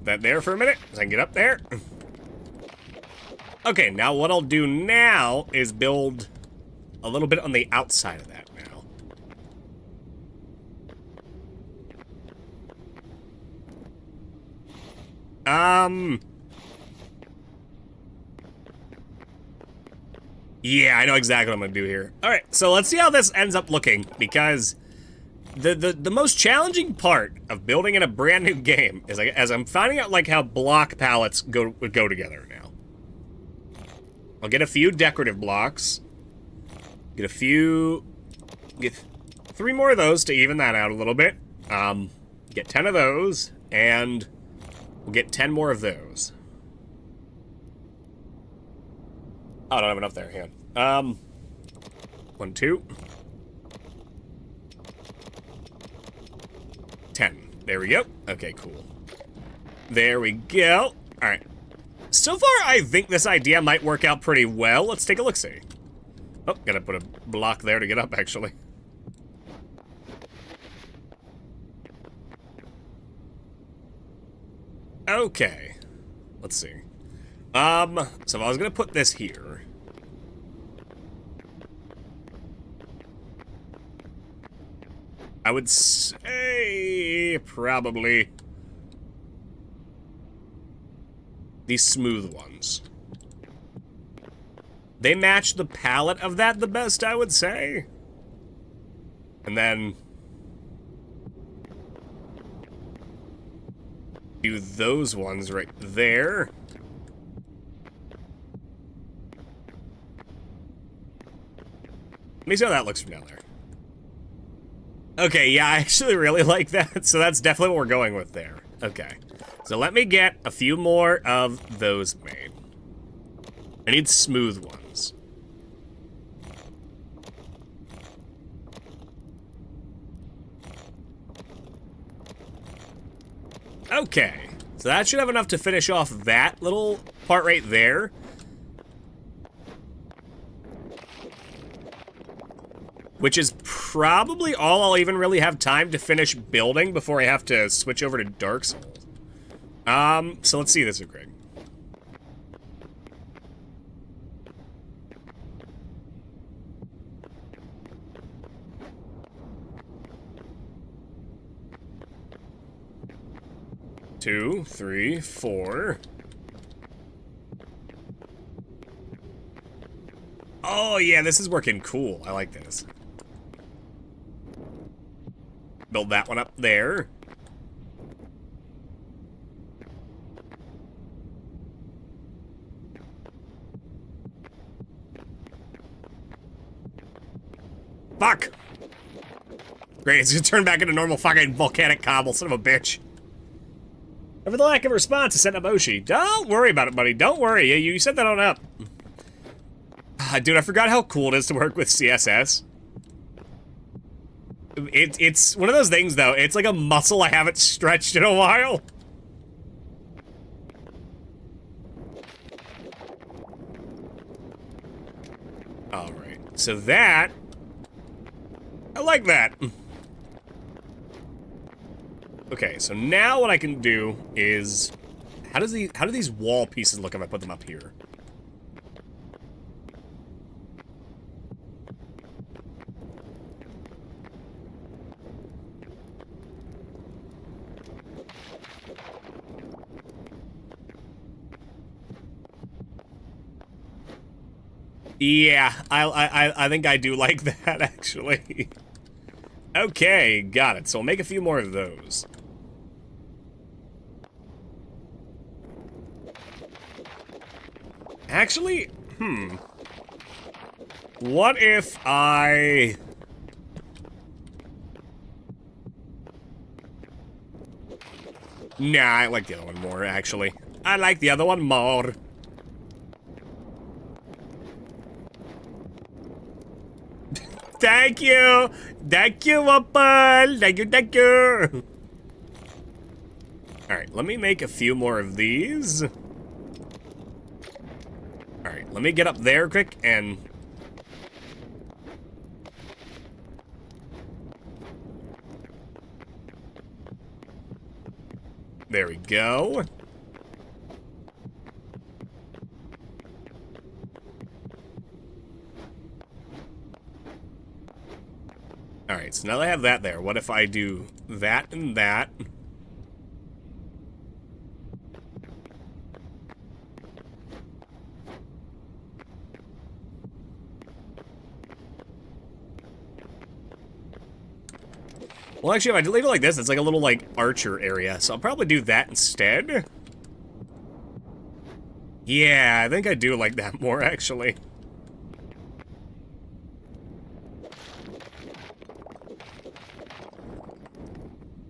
That there for a minute, so I can get up there. Okay, now what I'll do now is build a little bit on the outside of that now. Yeah, I know exactly what I'm gonna do here. Alright, so let's see how this ends up looking, because the most challenging part of building in a brand new game is, like, as I'm finding out, like, how block palettes go together now. I'll get a few decorative blocks. Get 3 more of those to even that out a little bit. Get 10 of those, and we'll get 10 more of those. Oh, I don't have enough there, hang on. 1, 2. 10. There we go. Okay, cool. There we go. Alright. So far, I think this idea might work out pretty well. Let's take a look-see. Oh, gotta put a block there to get up, actually. Okay. Let's see. So if I was gonna put this here... I would say probably these smooth ones. They match the palette of that the best, I would say. And then do those ones right there. Let me see how that looks from down there. Okay, yeah, I actually really like that, so that's definitely what we're going with there. Okay, so let me get a few more of those made. I need smooth ones. Okay, so that should have enough to finish off that little part right there. Which is probably all I'll even really have time to finish building before I have to switch over to Dark Souls. So let's see this, Greg. Two, 3, 4. Oh yeah, this is working cool. I like this. Build that one up there. Fuck! Great, it's gonna turn back into normal fucking volcanic cobble, son of a bitch. And for the lack of response, I sent up Oshi. Don't worry about it, buddy. Don't worry. You set that on up. Dude, I forgot how cool it is to work with CSS. It's one of those things, though. It's like a muscle I haven't stretched in a while. Alright, so that... I like that. Okay, so now what I can do is... How do these wall pieces look if I put them up here? Yeah, I think I do like that, actually. Okay, got it. So I'll make a few more of those. Actually, what if I... Nah, I like the other one more, actually. I like the other one more. Thank you! Thank you, Wapal! Thank you, thank you! Alright, let me make a few more of these. Alright, let me get up there quick and... There we go. Alright, so now that I have that there, what if I do that and that? Well, actually, if I leave it like this, it's like a little, like, archer area, so I'll probably do that instead. Yeah, I think I do like that more, actually.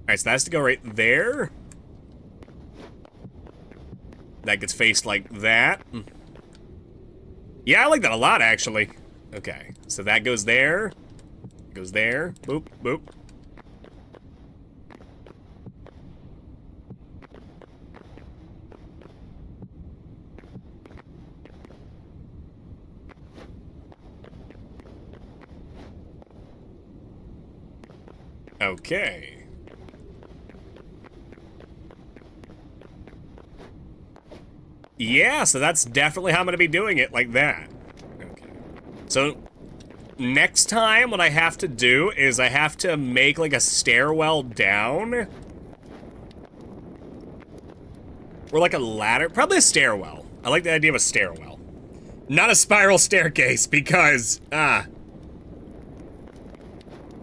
Alright, so that has to go right there. That gets faced like that. Yeah, I like that a lot, actually. Okay, so that goes there. Goes there. Boop, boop. Okay. Yeah, so that's definitely how I'm going to be doing it, like that. Okay. So, next time what I have to do is I have to make, like, a stairwell down. Or, like, a ladder. Probably a stairwell. I like the idea of a stairwell. Not a spiral staircase, because,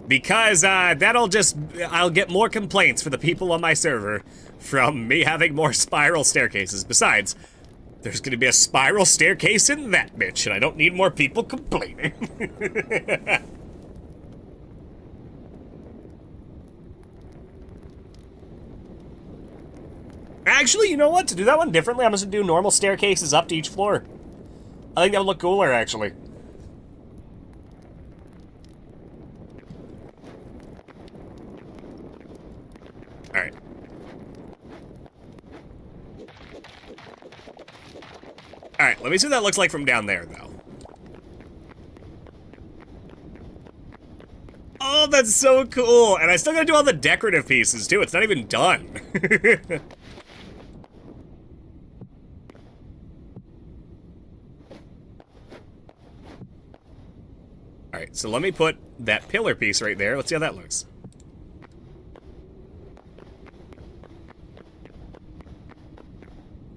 that'll just... I'll get more complaints for the people on my server from me having more spiral staircases. Besides... There's gonna be a spiral staircase in that bitch, and I don't need more people complaining. Actually, you know what? To do that one differently, I'm just gonna do normal staircases up to each floor. I think that would look cooler, actually. Alright. Alright, let me see what that looks like from down there, though. Oh, that's so cool! And I still gotta do all the decorative pieces, too. It's not even done. Alright, so let me put that pillar piece right there. Let's see how that looks.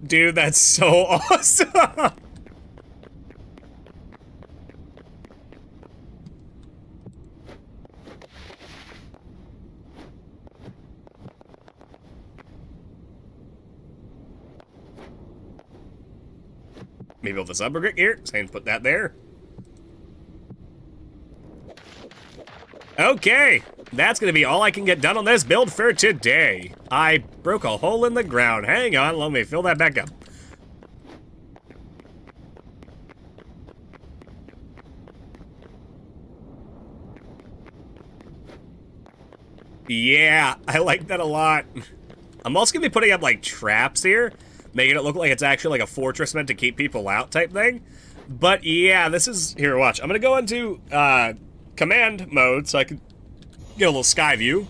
Dude, that's so awesome! Maybe build this up a bit here. Same, put that there. Okay, that's gonna be all I can get done on this build for today. I broke a hole in the ground. Hang on, let me fill that back up. Yeah, I like that a lot. I'm also gonna be putting up like traps here, making it look like it's actually like a fortress meant to keep people out type thing. But yeah, this is, here, watch. I'm gonna go into command mode so I can get a little sky view.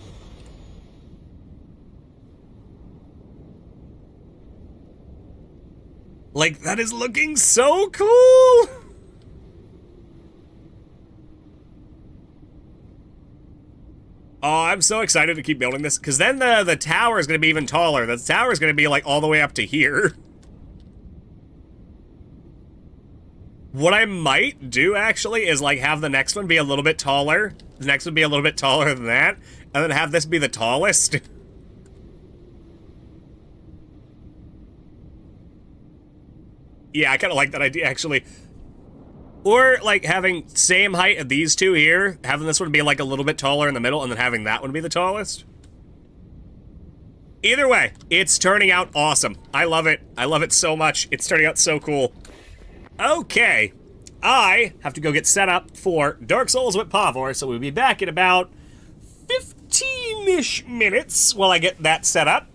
Like, that is looking so cool! Oh, I'm so excited to keep building this, because then the tower is going to be even taller. The tower is going to be, like, all the way up to here. What I might do, actually, is, like, have the next one be a little bit taller. The next one be a little bit taller than that. And then have this be the tallest. Yeah, I kind of like that idea, actually. Or, like, having same height of these two here, having this one be, like, a little bit taller in the middle, and then having that one be the tallest. Either way, it's turning out awesome. I love it. I love it so much. It's turning out so cool. Okay. I have to go get set up for Dark Souls with Pavor, so we'll be back in about 15-ish minutes while I get that set up.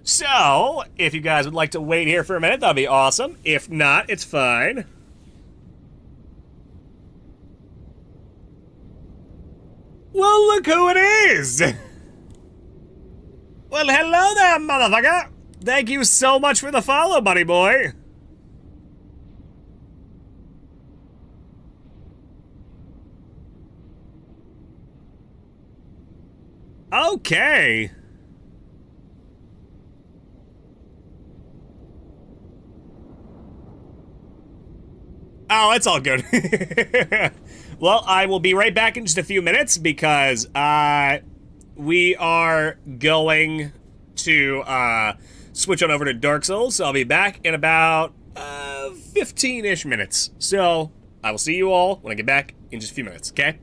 So, if you guys would like to wait here for a minute, that'd be awesome. If not, it's fine. Well, look who it is! Well, hello there, motherfucker! Thank you so much for the follow, buddy boy! Okay. Oh, it's all good. Well, I will be right back in just a few minutes because we are going to switch on over to Dark Souls. So I'll be back in about 15-ish minutes. So I will see you all when I get back in just a few minutes, okay?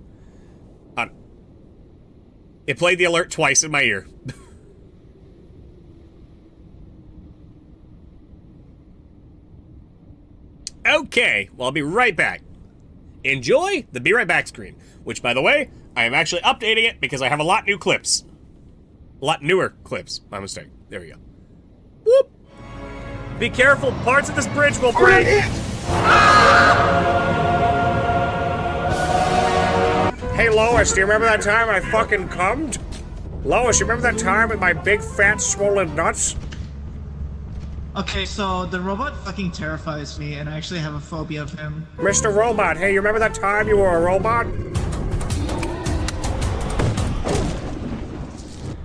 It played the alert twice in my ear. Okay, well, I'll be right back. Enjoy the Be Right Back screen, which, by the way, I am actually updating it because I have a lot new clips. A lot newer clips. My mistake. There we go. Whoop! Be careful, parts of this bridge will break. Hey, Lois, do you remember that time I fucking cummed? Lois, you remember that time with my big, fat, swollen nuts? Okay, so the robot fucking terrifies me, and I actually have a phobia of him. Mr. Robot, hey, you remember that time you were a robot?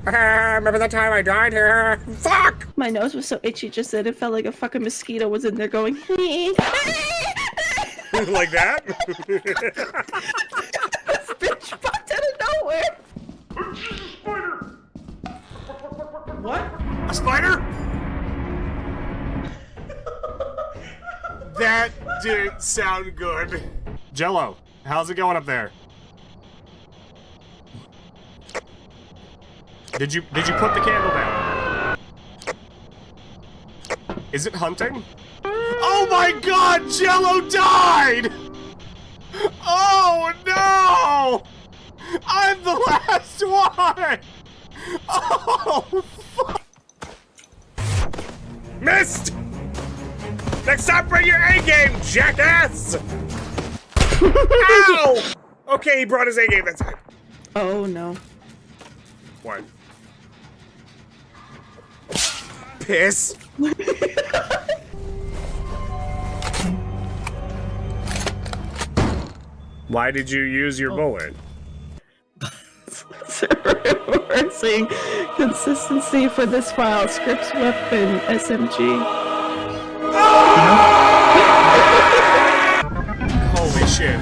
Remember that time I died here? Fuck! My nose was so itchy just then it felt like a fucking mosquito was in there going. Like that? This bitch popped out of nowhere. What? A spider? That didn't sound good. Jello, how's it going up there? Did you put the candle down? Is it hunting? Oh my god, Jello died! Oh no! I'm the last one! Oh, fuck! Missed! Next time, bring your A-game, jackass! Ow! Okay, he brought his A-game that time. Oh no. What? Piss. Why did you use your bullet? Reversing consistency for this file. Scripts, weapon, SMG. Holy shit.